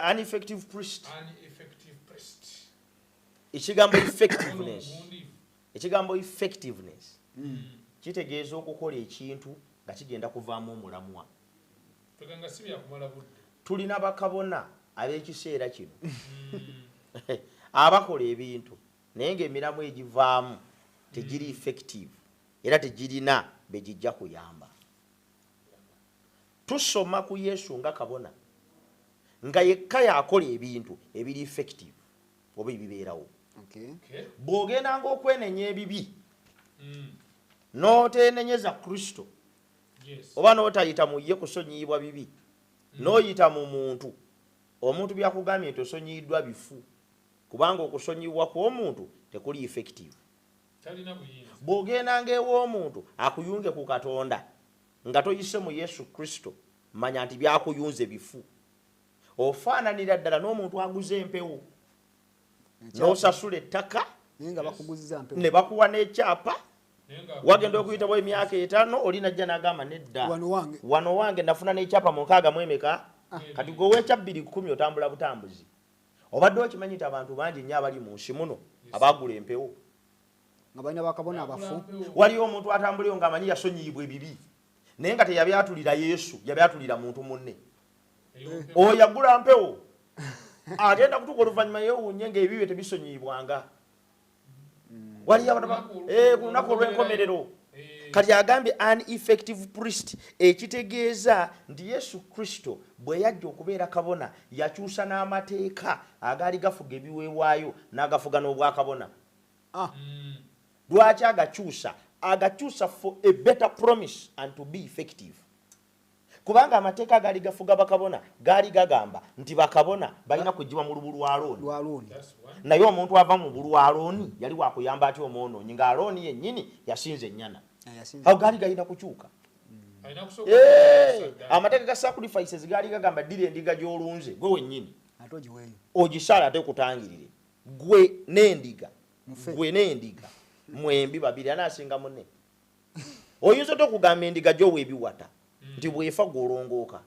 An effective priest. Ekigambo effectiveness kitegeeza okukola ekintu nga kigenda kuvaamu omulamwa. Tulina bakabona ab'ekiseera kino abakola ebintu naye ng'emiramu egivaamu tegiri effective era tegirina begijja kuyamba. Tusoma ku Yesu nga kabona nga yekka yakola ebintu ebiri effective oba ebibeerawo. Bw'ogendanga okwenenya ebibi n'oteenenyeza Kristo oba n'otayita mu ye kusonyiibwa bibi n'oyita mu muntu, omuntu byakugambye nti osonyiiddwa bifu kubanga okusonyiibwa kw'omuntu tekuli effective. Bw'ogendanga ew'omuntu akuyunge ku Katonda nga toyise mu Yesu Kristo, manya nti byakuyunze bifu. Ofaananira ddala n'omuntu aguze empewo n'osasula ettaka ne bakuwa n'ekyapa, wagenda okuyitawo emyaka 5 oli najja n'agamba nedda wano wange nafuna n'ekyapa mu 6 kati gwe weekya 210 otambula butambuzi. Obadde okimanyi nti abantu bangi nnyo abali mu nsi muno abaagula empewo nga balina bakabona abafu. Waliyo omuntu atambuleyo ng'amanyi yasonyiibwa ebibi naye nga teyabyatulira Yesu, yabyatulira muntu munne. Oyo yagula mpewo agenda kutuuka oluvannyuma yeewuunye ng'ebibi tebisonyiibwanga. Waliyo ku lunaku olw'enkomerero. Kati agambye an effective priest, ekitegeeza nti Yesu Kristo bwe yajja okubeera kabona yakyusa n'amateeka agaali gafuga ebiweebwayo n'agafuga n'obwakabona. Lwaki agakyusa? Agakyusa for a better promise and to be effective. Kubanga amateeka gaali gafuga bakabona gaali gagamba nti bakabona balina kugibwa mu lubu lwa Alooni. Naye omuntu ava mu bulu lwa Alooni yali wakuyamba atya omwonoonyi nga Alooni yennyini yasinze ennyana. Awo gaali galina kukyuka. Amateeka ga sacrifices gaali gagamba ddira endiga gy'olunze gwe wennyini ogisaala ate kutangirire gwe n'endiga mwembi babiri anaasinga munne. Oyinza okugamba endiga gyo weebiwata nti bwefa gw'olongooka.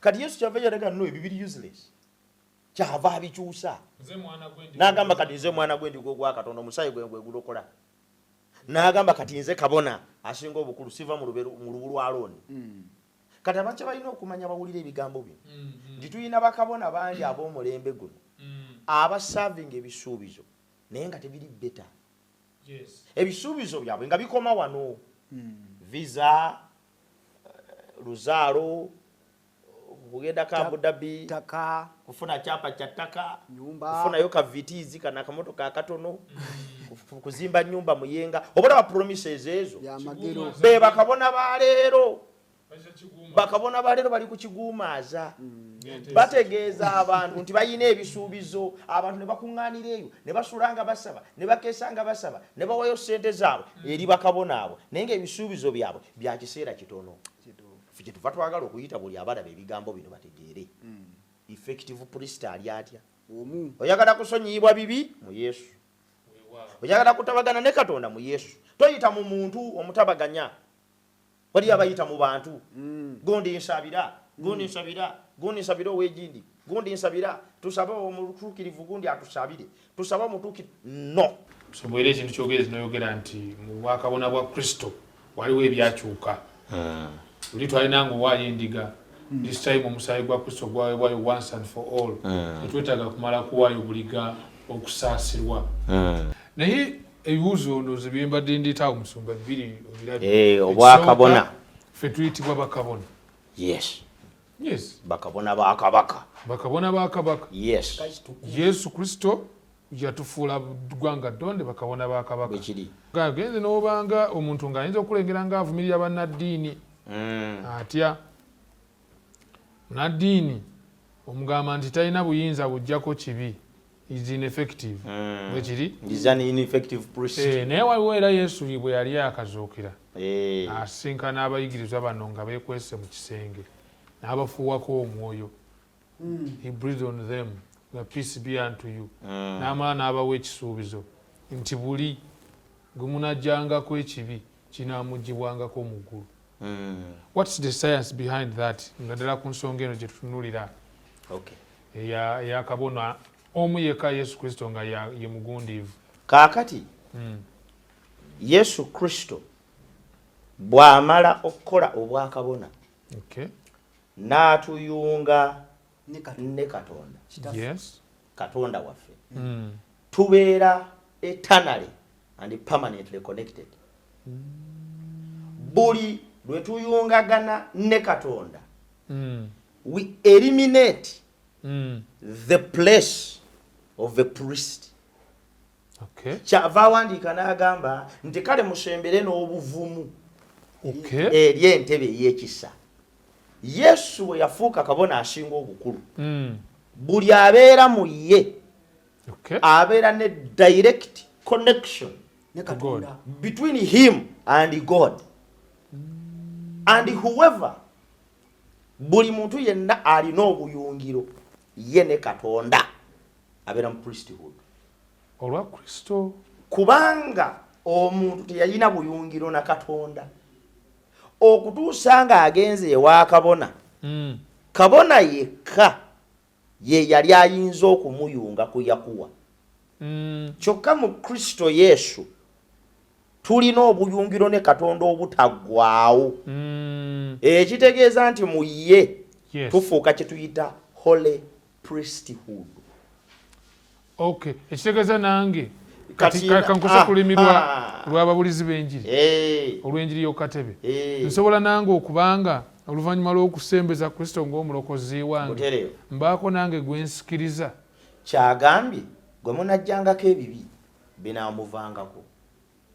Kati Yesu kyava yalaga no ebyo biri useless, kyava abikyusa n'agamba kati nze mwana gw'endiga ogwa Katonda omusaayi gwe gulokola. N'agamba kati nze kabona asinga obukulu siva mu lubu lwa Alooni. kati abantu balina okumanya bawulira ebigambo bino nti tulina bakabona bangi ab'omulembe guno abasavinga ebisuubizo naye nga tebiri beta ebisuubizo byabwe nga bikoma wano visa luzaalo kugenda ka Abu Dhabi taka kufuna kyapa kya ttaka nyumba kufunayo ka vitizi kana kamotoka akatono kuzimba nyumba muyenga obola promises ezo ya magero be bakabona baleero bali ku kiguumaaza bategeeza abantu nti bayina ebisuubizo abantu ne bakuŋŋaanira eyo ne basulanga basaba ne bakeesanga basaba ne bawayo ssente zaabwe eri bakabona abo naye ng'ebisuubizo byabwe bya kiseera kitono ffe tuva twagala okuyita buli abalaba ebigambo bino bategeere effective priest ali atya oyagala kusonyiyibwa bibi mu Yesu oyagala kutabagana ne Katonda mu Yesu toyita mu muntu omutabaganya wali abayita mu bantu gondi nsabira ow'egindi gondi nsabira tusaba omutuukirivu gundi atusabire tusaba omutuukirivu no sobwera ekintu kyogerezi noyogera nti mu bwakabona bwa Kristo waliwo ebyakyuka luli twalinanga owaayo endiga this time omusaayi gwa Kristo gwaweebwayo once and for all tetwetaaga kumala kuwaayo buliga okusaasirwa naye ebibuuzo ndowooza bye mbadde ndiitaawo musumba bibiri obwakabona ffe tuyitibwa bakabona yes bakabona ba kabaka yes Yesu Kristo yatufuula ggwanga ddonde bakabona ba kabaka genze n'obanga omuntu ng'ayinza okulengera ng'avumirira bannaddiini atya naddiini omugamba nti talina buyinza bujjako kibi is ineffective bwekiri naye waliwo era Yesu bwe yali akazuukira asinkana abayigirizwa bano nga beekwese mu kisenge n'abafuuwako omwoyo he breathed on them the peace be unto you n'amala n'abawa ekisuubizo nti buli gwe munajjangako ekibi kinaamugibwangako mu ggulu what's the science behind that nga ddala ku nsonga eno gye tutunulira eyakabona omu yekka Yesu Kristo nga ye mugundiivu kaakati Yesu Kristo bw'amala okukola obwakabona n'atuyunga ne Katonda Katonda waffe tubeera eternally and permanently connected buli lwe tuyungagana ne Katonda we eliminate the place of a priest kyava awandiika n'agamba nti kale musembere n'obuvumu eri entebe ey'ekisa Yesu we yafuuka kabona asinga obukulu buli abeera mu ye abeera ne direct connection between him and God and whoever buli muntu yenna alina obuyungiro ye ne Katonda abeera mu priesthood olwa Kristo kubanga omuntu teyalina buyungiro na Katonda okutuusa nga agenze ewa kabona kabona yekka ye yali ayinza okumuyunga kuyakuwa kyokka mu Kristo Yesu tulina obuyungiro ne Katonda obutaggwaawo ekitegeeza nti mu ye tufuuka kye tuyita holy priesthood ekitegeeza nange kankosa kulimi lw'ababulizi b'enjiri olw'enjiri y'okatebe nsobola nange okubanga oluvannyuma lw'okusembeza Kristo ng'omulokozi wange mbaako nange gwe nsikiriza kyagambye gwe munajjangako ebibi binaamuvangako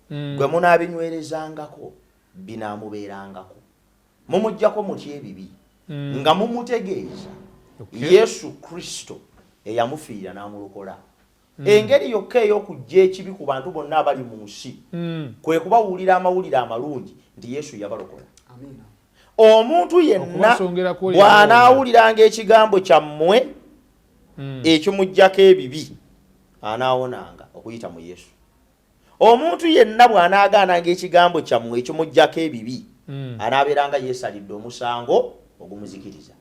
gwe munaabinywerezangako binaamubeerangako mumuggyako mutya ebibi nga mumutegeeza Yesu Kristo eyamufiira n'amulokola engeri yokka ey'okujja ekibi ku bantu bonna abali mu nsi kwe kubawulira amawulire amalungi nti Yesu yabalokola omuntu yenna bw'anaawuliranga ekigambo kyammwe ekimuggyako ebibi anaawonanga okuyita mu Yesu omuntu yenna bw'anaagaananga ekigambo kyammwe ekimuggyako ebibi anaabeeranga yeesalidde omusango ogumuzikiriza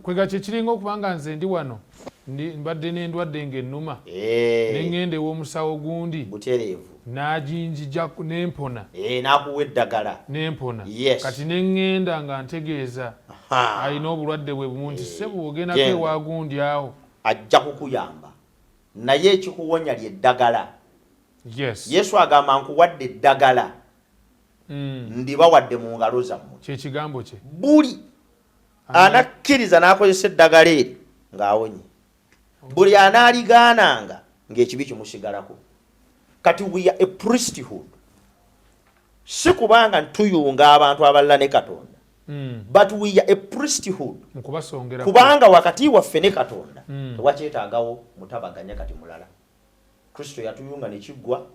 kwega kyekiringa okubanga nze ndi wano mbadde n'endwadde ng'ennuma Eh, ne ŋŋenda ew'omusawo gundi butereevu. n'aginjija n'empona N'akuwa eddagala. n'empona Yes. kati ne ŋŋenda nga ntegeeza Aha. alina obulwadde bwe bumu nti ssebo ogendako genda. ewa gundi awo. Ajja kukuyamba. Naye ekikuwonya ly'eddagala. Yes. Yesu agamba nkuwadde eddagala. Ndibawadde mu ngalo zammwe. Kye kigambo kye. Buli anakkiriza n'akozesa eddagala eri ng'awonye. Buli anaaligaananga ng'ekibi kimusigalako. Kati we are a priesthood. Si kubanga tuyunga abantu abalala ne Katonda. But we are a priesthood. Mukubasongera Kubanga wakati waffe ne Katonda tewakyetaagawo mutabaganya kati mulala. Kristo yatuyunga ne kiggwa.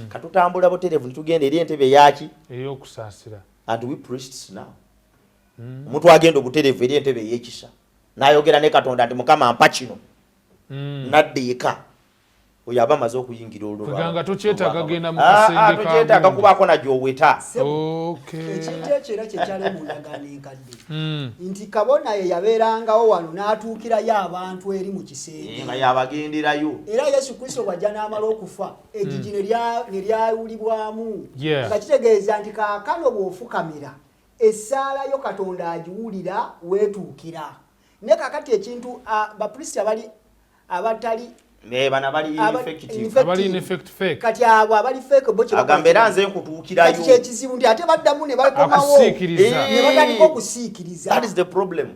Katutambula butereevu ne tugenda eri entebe yaki ey'okusaasira. and we priests now. Omuntu agenda obutereevu eri entebe ey'ekisa n'ayogera ne Katonda nti Mukama mpa kino nadde eka oyo aba amaze okuyingira olwo. Kweganga tokyetaaga genda mu kasenge ka tokyetaaga kubaako na gy'oweta. Ekintu ekyo era kyekyali mu ndagaano enkadde nti Kabona ye yabeerangawo wano n'atuukirayo abantu eri mu kisenge nga yabagenderayo. era Yesu Kristo bw'ajja n'amala okufa eggigi ne lyawulibwamu Yeah. nga kitegeeza nti kaakano bw'ofukamira essaala yo Katonda agiwulira weetuukira. Ne kakati ekintu bapulisiti abatali Bana bali effective. abali in effect fake. kati abo abali fake bo Agamba era nze nkutuukirayo. kati kyekizibu nti ate baddamu ne bakomawo Akusiikiriza. ne batandika okusiikiriza. That is the problem.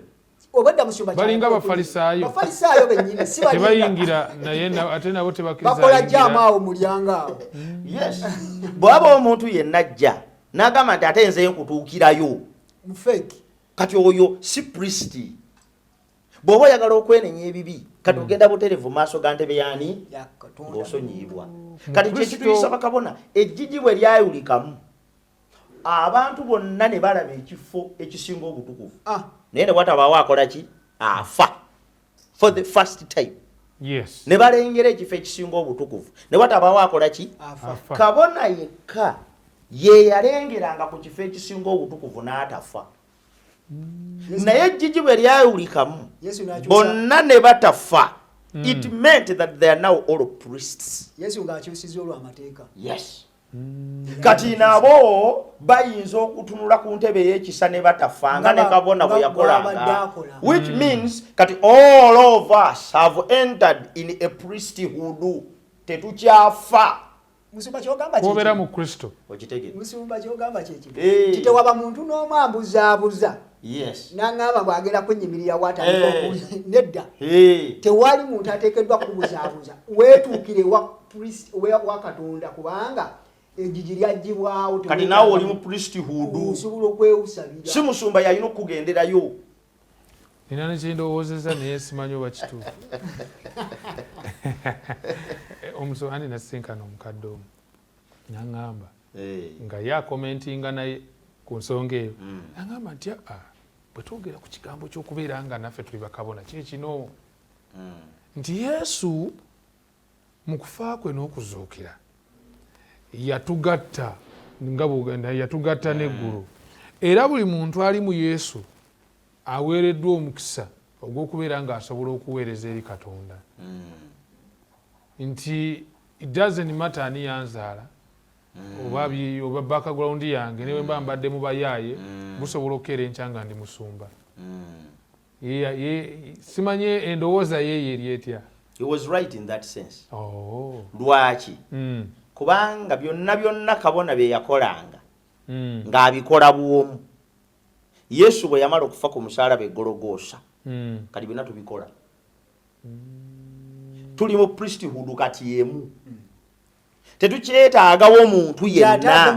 Obadda musumba Balinga Bafalisaayo. Bafalisaayo bennyini si balinga. Tebayingira naye ate nabo tebakkiriza. Bakola jama awo mulyango awo. Yes. Bw'aba omuntu yenna ajja n'agamba nti ate nze nkutuukirayo. Mufake. Kati oyo si priest. Bw'oba oyagala okwenenya ebibi kati ogenda butereevu maaso ga ntebe yaani Ya Katonda. ng'osonyiibwa. Kati kyekituyisa bakabona ejjigi bwe lyayulikamu abantu bonna ne balaba ekifo ekisinga obutukuvu. Naye ne watabaawo akola ki? Afa. For the first time. Yes. Ne balengera ekifo ekisinga obutukuvu. Ne watabaawo akola ki? Afa. Kabona yekka ye yalengeranga ku kifo ekisinga obutukuvu n'atafa. Naye ejjigi bwe lyayulikamu Yesu n'akyusa. bonna ne batafa. It meant that they are now all priests. Yesu ng'akyusizza olw'amateeka. Yes. Kati nabo bayinza okutunula ku ntebe ey'ekisa ne batafa nga ne Kabona bwe yakolanga. Which means kati all of us have entered in a priesthood. Tetukyafa. Musumba kyogamba Kwobera kye. mu Kristo. Okitegere. Musumba kyogamba kye. Eh. Kite waba muntu n'omu ambuzaabuza. Yes. N'angamba bw'agenda kwenyimirira watandika nedda. Hey. Tewali muntu ateekeddwa kubuzaabuza. Weetuukire wa Katonda kubanga ejjigi lyaggyibwawo. Kati naawe oli mu priesthood. Osobola okwewusabira. Si musumba yalina okugenderayo. Nina ne kindowoozeza naye simanyi oba kituufu. Omusoani nasinkana omukadde omu n'aŋŋamba nga ye akomentinga naye ku nsonga eyo n'aŋŋamba nti bwe twogera ku kigambo ky'okubeera nga naffe tuli bakabona kyekino nti Yesu mu kufa kwe n'okuzuukira yatugatta nga bw'ogenda yatugatta n'eggulu era buli muntu ali mu Yesu aweereddwa omukisa ogw'okubeera ng'asobola okuweereza eri Katonda. Nti it doesn't matter ani yanzaala oba background yange ne bwe mbadde mu bayaaye busobola okukeera enkya nga ndi musumba. Simanye endowooza ye eri etya. He was right in that sense. Oh. Lwaki? Kubanga byonna Kabona bye yakolanga ng'abikola bw'omu. Yesu bwe yamala okufa ku musaalaba e Gologoosa kati byonna tubikola. Tuli mu priesthood kati emu. Tetukyetaagawo omuntu yenna.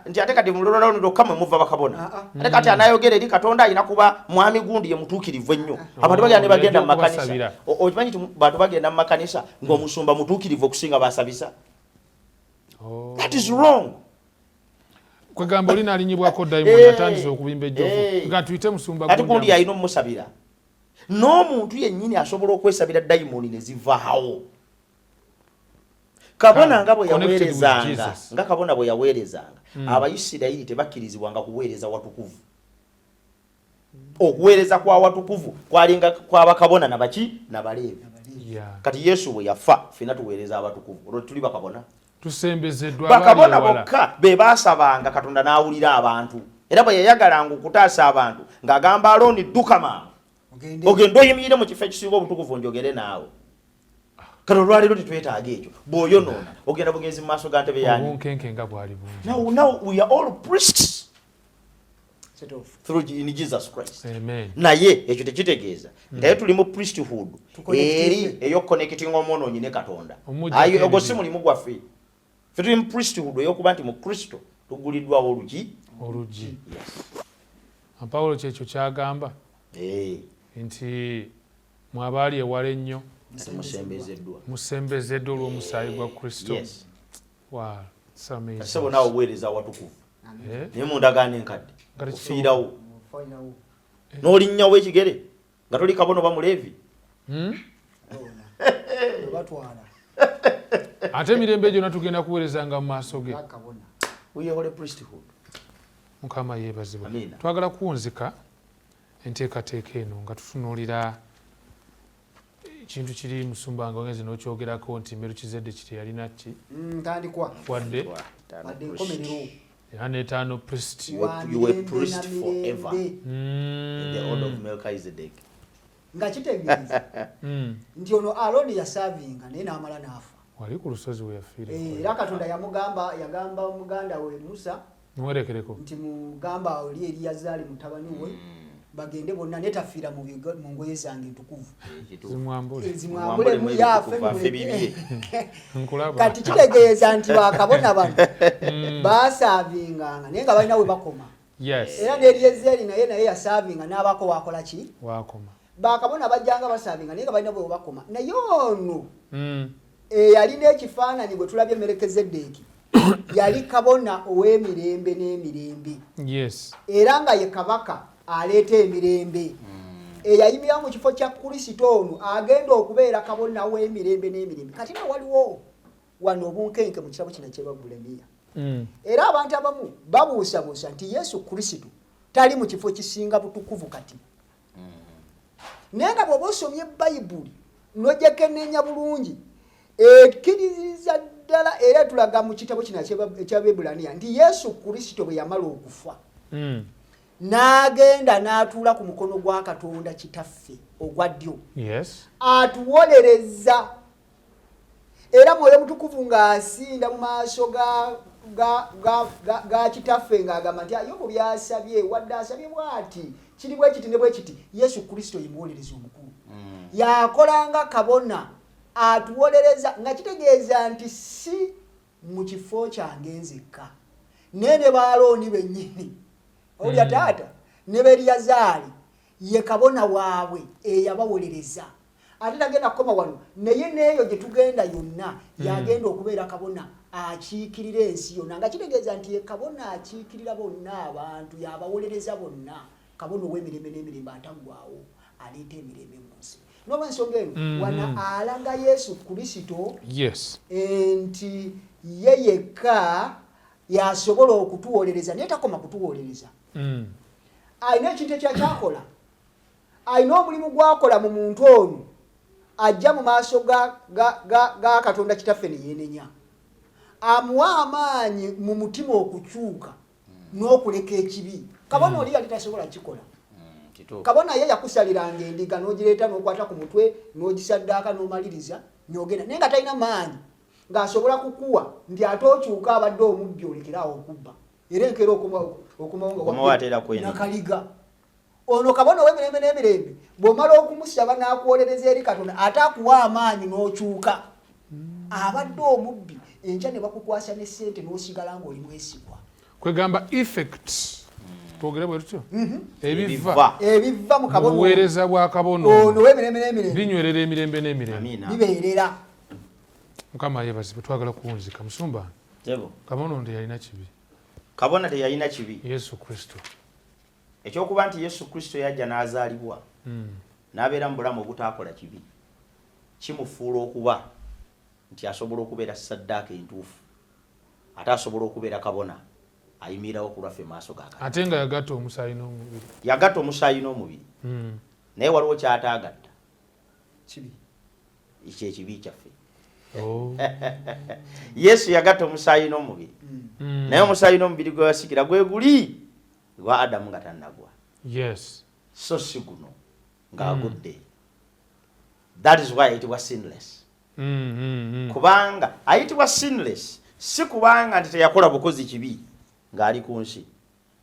Nti ate kati mu lulwo lw'olwo lwokka mwe muva bakabona. Ate kati anayogera eri Katonda alina kuba mwami gundi ye mutuukirivu ennyo. Abantu bagenda ne bagenda mu makanisa. Okimanyi nti bantu bagenda mu makanisa ng'omusumba mutuukirivu okusinga basabisa. That is wrong. Kwegamba oli n'alinyibwako dayimoni atandise okubimba ejjovu nga tuyite musumba gundi. Ate gundi alina omusabira. N'omuntu yennyini asobola okwesabira dayimoni ne zivaawo. Kabona nga bwe yaweerezanga nga Kabona bwe yaweerezanga Abayisirayiri tebakkirizibwanga kuweereza watukuvu. okuweereza kwa watukuvu kwalinga kwaba kabona nabaki nabaleevi. Kati Yesu bwe yafa fina tuweereza abatukuvu olwo tuli bakabona tusembezeddwa bakabona bokka be baasabanga Katonda n'awulira abantu era bwe yayagalanga okutaasa abantu ng'agamba Alooni dduka maama ogenda oyimirire mu kifo ekisinga obutukuvu njogere naawe. Kati olwaleero tetwetaaga ekyo bw'oyonoona ogenda bugenzi mu maaso ga ntebe yange. obunkenke nga bwali bungi. Now we are all priests through in Jesus Christ. Amen. Naye ekyo tekitegeeza nga tuli mu priesthood eri ey'oconnecting omwonoonyi ne Katonda. Ayo ogwo si mulimu gwaffe. Ffe tuli mu priesthood ey'okuba nti mu Kristo tuguliddwawo olugi. Pawulo kyekyo kyagamba nti mwabaali ewala ennyo musembezeddwa olw'omusaayi gwa Kristo. Sebo naawe obuweereza watukuvu naye mundagaano enkadde ofiirawo n'olinnyawo ekigere nga toli kabona oba muleevi. Ate emirembe gyonna tugenda kuweerezanga mu maaso ge. Mukama yeebazibwa. Twagala kuwunzika enteekateeka eno nga tutunuulira ekintu kiri musumba nga ogenze n'okyogerako nti Merukizedde kiti yalina ki wadde n'etaano priest. You were priest forever in the order of Melchizedek. Nga kitegeeza nti ono Alooni yasaavinga naye n'amala n'afa. Wali ku lusozi we yafiira. Era Katonda yagamba omuganda we Musa mwerekereko nti mugamba oli Eriyazaali mutabani we bagende bonna netafiira mu ngoye zange entukuvu zimwambule yafe bibye. Kati kitegeeza nti bakabona bano basaavinganga naye nga balina we bakoma. Era n'Eriyazaali naye yasaavinga n'abako wakola ki wakoma. Bakabona bajjanga basaavinga naye nga balina we bakoma. Naye ono yalina ekifaananyi gwe tulabye Merukizeddeeki yali kabona ow'emirembe n'emirembe. Era nga ye kabaka aleeta emirembe. Eyayimira mu kifo kya Kristo ono agenda okubeera kabona w'emirembe n'emirembe. Kati na waliwo wano obunkenke mu kitabo kino ky'Ebulaniya. Era abantu abamu babuusabuusa nti Yesu Kristo tali mu kifo kisinga butukuvu kati. Naye nga bw'oba osomye Bayibuli n'ogyekenneenya bulungi ekkiririza ddala era tulaga mu kitabo kino eky'Ebulaniya nti Yesu Kristo bwe yamala okufa n'agenda n'atuula ku mukono gwa Katonda kitaffe ogwa ddyo. Atuwolereza era Mwoyo Mutukuvu ng'asinda mu maaso ga kitaffe ng'agamba nti Yobu byasabye wadde asabye bw'ati kiri bwe kiti ne bwe kiti. Yesu Kristo ye muwolereza omukulu yakolanga kabona atuwolereza nga kitegeeza nti si mu kifo kyange nzekka ne Baalooni bennyini olya taata ne Eriyazaali ye kabona waabwe eyabawolereza. Ate tagenda kukoma wano naye neeyo gye tugenda yonna yagenda okubeera kabona akiikirira ensi yonna nga kitegeeza nti ye kabona akiikirira bonna abantu yabawolereza bonna. Kabona ow'emirembe n'emirembe ataggwaawo aleeta emirembe mu nsi. N'olwensonga eno wana alaga Yesu Kristo nti ye yekka yasobola okutuwolereza naye takoma kutuwolereza. Alina ekintu ekyakyakola, alina omulimu gwakola mu muntu ono ajja mu maaso ga Katonda kitaffe ne yeenenya. Amuwa amaanyi mu mutima okukyuka n'okuleka ekibi. Kabona oli yali tasobola kikola. Kabona ye yakusaliranga endiga n'ogireeta n'okwata ku mutwe n'ogisaddaaka n'omaliriza n'ogenda naye nga talina maanyi ng'asobola kukuwa nti ate okyuka abadde omubbi olekeraawo okubba era enkeera okumawanakaliga. Ono kabona ow'emirembe n'emirembe bw'omala okumusaba n'akuwolereza eri Katonda ate akuwa amaanyi n'okyuka abadde omubbi enkya ne bakukwasa ne ssente n'osigala ng'oli mwesigwa. Kwegamba effect twogere bwe tutyo ebiva mu kabona obuweereza bwa kabona ono w'emirembe n'emirembe binywerera emirembe n'emirembe bibeerera. Mukama yeebazibwe. Twagala kuwunzika musumba kabona ono teyalina kibi. Kabona teyalina kibi. Yesu Kristo ekyokuba nti Yesu Kristo yajja n'azaalibwa n'abeera mu bulamu obutaakola kibi kimufuula okuba nti asobola okubeera saddaaka entuufu ate asobola okubeera kabona ayimirirawo ku lwaffe maaso ga Katonda. ate nga yagatta omusaayi n'omubiri. Yagatta omusaayi n'omubiri. Naye waliwo ky'ataagatta. Kibi. Ekyo ekibi kyaffe. Yesu yagatta omusaayi n'omubiri. Naye omusaayi n'omubiri gwe yasikira gwe guli gwa Adamu nga tannagwa. Yes. So si guno ng'agudde. That is why it was sinless. Kubanga ayitibwa sinless si kubanga nti teyakola bukozi kibi ng'ali ku nsi.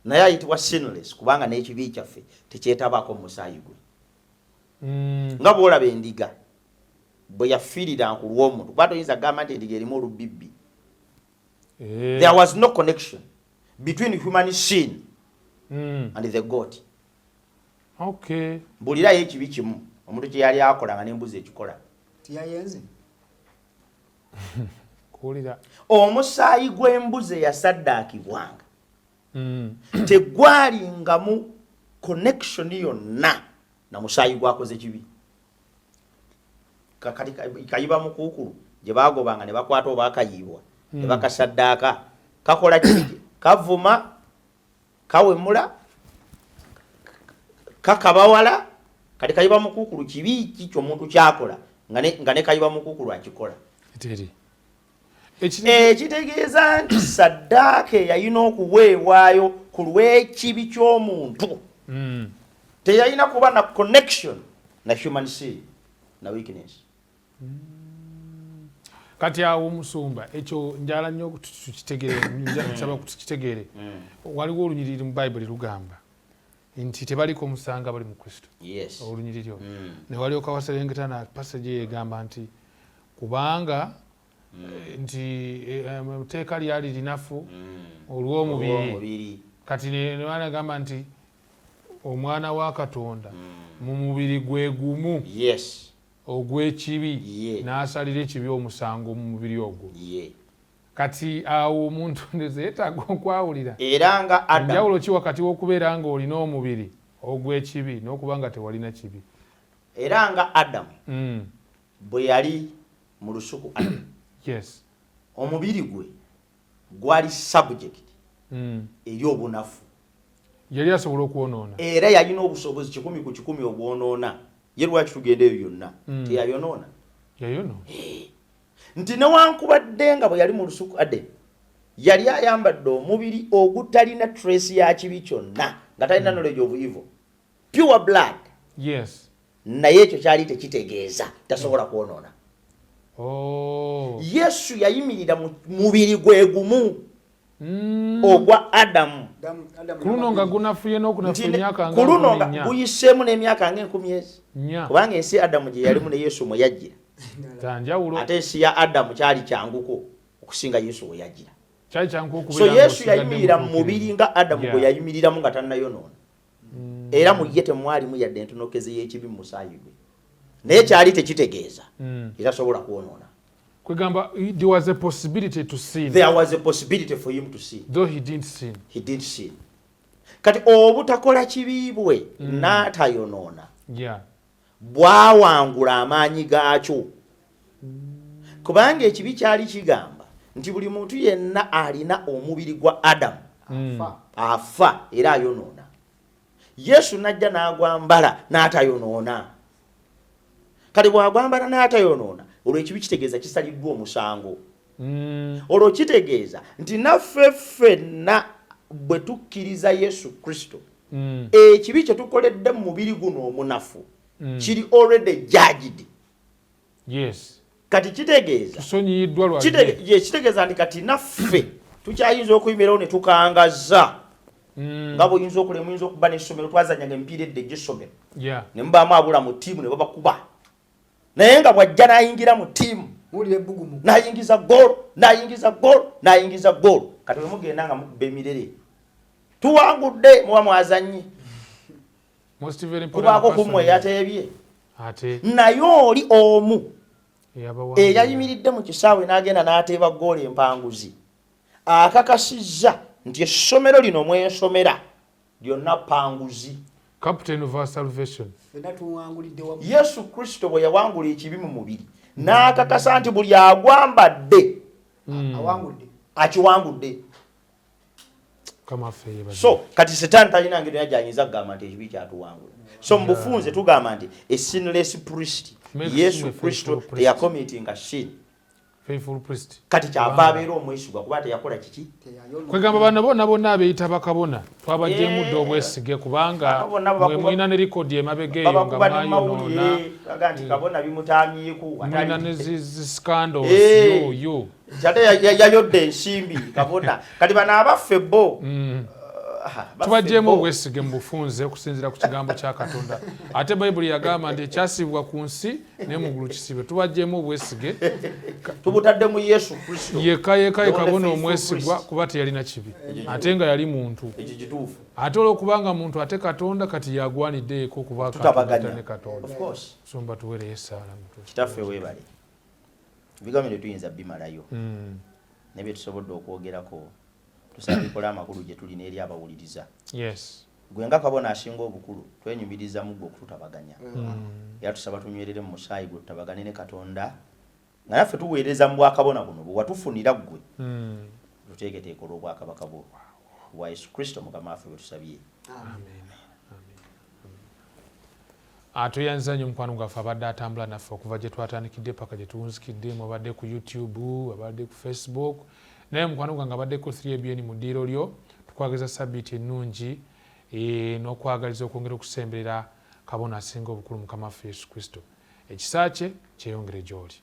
Naye ayitibwa sinless kubanga n'ekibi kyaffe tekyetabako mu musaayi gwe. Nga bw'olaba endiga bwe yafiirira ku lw'omuntu kuba toyinza gamba nti endiga erimu olubibbi. There was no connection between human sin and the goat. Okay. Mbulirayo ekibi kimu omuntu kye yali akola nga n'embuzi ekikola. Tiyayenze. Kuwulira. Omusaayi gw'embuzi eyasaddaakibwanga tegwalingamu connection yonna na musaayi gwakoze kibi. Kati kayiba mukuukulu gye baagobanga ne bakwata oba akayiibwa ne bakasaddaaka kakola kibi kavuma kawemula kakabawala kati kayiba mukuukulu kibi kikyo omuntu kyakola nga ne kayiba mukuukulu akikola. Ekitegeeza nti saddaaka yalina okuweebwayo ku lw'ekibi ky'omuntu. Teyalina kuba na connection na human sin na weakness. Kati awo omusumba ekyo njala nnyo nsaba tukitegeere. Waliwo olunyiriri mu Bayibuli lugamba nti tebaliko musanga bali mu Kristo. Yes. Olunyiriri olwo. Ne walioka waserengeta na passage egamba nti kubanga nti teeka lyali linafu olw'omubiri. Kati ne banagamba nti omwana wa Katonda mu mubiri gwe gumu. Yes. Ogw'ekibi n'asalira ekibi omusango mu mubiri ogwo. Kati awo omuntu yeetaaga okwawulira. Era nga Adamu. Njawulo ki wakati w'okubeera nga olina omubiri ogw'ekibi n'okuba nga tewalina kibi. Era nga Adamu bwe yali mu lusuku Adamu. Yes. Omubiri gwe gwali subject eri obunafu. Yali asobola okwonoona. Era yalina obusobozi 100 ku 100 obwonoona. Ye lwaki tugenda eyo yonna teyabyonoona. Yayonoona. Nti newankubadde nga bwe yali mu lusuku Adamu yali ayambadde omubiri ogutalina trace ya kibi kyonna nga talina knowledge of evil. Pure blood. Yes. Naye ekyo kyali tekitegeeza tasobola kwonoona. Yesu yayimirira mu mubiri gwe gumu ogwa Adamu. Kuluno nga gunafuye n'okunafu emyaka nga kuluno nga guyiseemu n'emyaka nga 10. Kubanga ensi Adamu gye yalimu ne Yesu mwe yajjira. Tanjawulo. Ate ensi ya Adamu kyali kyanguko okusinga Yesu we yajjira. Kyali kyanguko okubeera. So Yesu yayimirira mu mubiri nga Adamu bwe yayimiriramu nga tannayonoona. Era mu ye temwalimu yadde entonokeze y'ekibi mu musaayi gwe. Naye kyali tekitegeeza era sobola kwonoona. Kwegamba there was a possibility to sin. There was a possibility for him to sin. Though he didn't sin. He didn't sin. Kati obutakola kibiibwe n'atayonoona. Yeah. Bwawangula amaanyi gaakyo. Kubanga ekibi kyali kigamba nti buli muntu yenna alina omubiri gwa Adamu afa era ayonoona. Yesu najja n'agwambala n'atayonoona. Kati bw'agwambala n'atayonoona olwo ekibi kitegeeza kisaliddwa omusango. Olwo kitegeeza nti naffe ffenna bwe tukkiriza Yesu Kristo ekibi kye tukoledde mu mubiri guno omunafu kiri already judged. Yes. Kati kitegeeza tusonyiyiddwa lwa kitegeeza nti kati naffe tukyayinza okuyimirawo ne tukangaza nga bw'oyinza okulema oyinza okuba n'essomero twazanyanga emipiira edda egy'essomero ne mubaamu abula mu ttiimu ne babakuba naye nga bw'ajja n'ayingira mu ttiimu n'ayingiza ggoolo n'ayingiza ggoolo n'ayingiza ggoolo kati bwe mugenda nga mukubba emirere tuwangudde muba mwazannyi kubaako kumwe yateebye naye oli omu eyayimiridde mu kisaawe n'agenda n'ateeba ggoolo empanguzi akakasizza nti essomero lino mwensomera lyonna panguzi. Captain of our salvation. Yesu Kristo bwe yawangula ekibi mu mubiri n'akakasa nti buli agwambadde akiwangudde. Mukama waffe yeebazibwe. So kati setaani talina ngeri yajanyinza kugamba nti ekibi kyatuwangula. So mu bufunze tugamba nti a sinless priest Yesu Kristo teyakomitinga sin. Faithful priest. Kati kyava abeera omwesigwa kuba teyakola kiki? Kwegamba bano bonna abeeyita bakabona twabaggyemu dde obwesige kubanga mwe mulina ne likodi emabega eyo nga mwayonoona aga nti kabona bimutamyeku mulina ne scandals yo kyate yayodde ensimbi kabona kati bano abaffe bo tubaggyemu obwesige mu bufunze okusinziira ku kigambo kya Katonda ate bayibuli yagamba nti ekyasibibwa ku nsi ne mu ggulu kisibe tubaggyemu obwesige tubutadde mu Yesu Kristo yekka kabona omwesigwa kuba teyalina kibi ate nga yali muntu ekyo kituufu ate olwokubanga muntu ate Katonda kati yagwaniddeeko kuba tutabaganya Katonda of course sumba tuwereyo essaala kitaffe weebale bigambo tuyinza bimalayo nebye tusobodde okwogerako tusabikola amakulu gye tulina eri abawuliriza. Yes. Gwe nga kabona asinga obukulu twenyumiriza mu gwe okututabaganya. Yatusaba tunywerere mu musaayi gwe tutabagane ne Katonda nga naffe tuweereza mu bwakabona buno bwe watufunira ggwe tuteeketeeka olw'obwakabaka bwo wa Yesu Kristo Mukama waffe bwe tusabye. Amen. Atuyanza nnyo mukwano gwaffe abadde atambula naffe okuva gye twatandikidde paka gye tuwunzikidde abadde ku YouTube abadde ku Facebook naye mukwano gwange abadde ku 3ABN mu ddiiro lyo tukwagaliza sabbiiti ennungi n'okwagaliza okwongera okusemberera kabona asinga obukulu Mukama waffe Yesu Kristo ekisa kye kyeyongere gy'oli.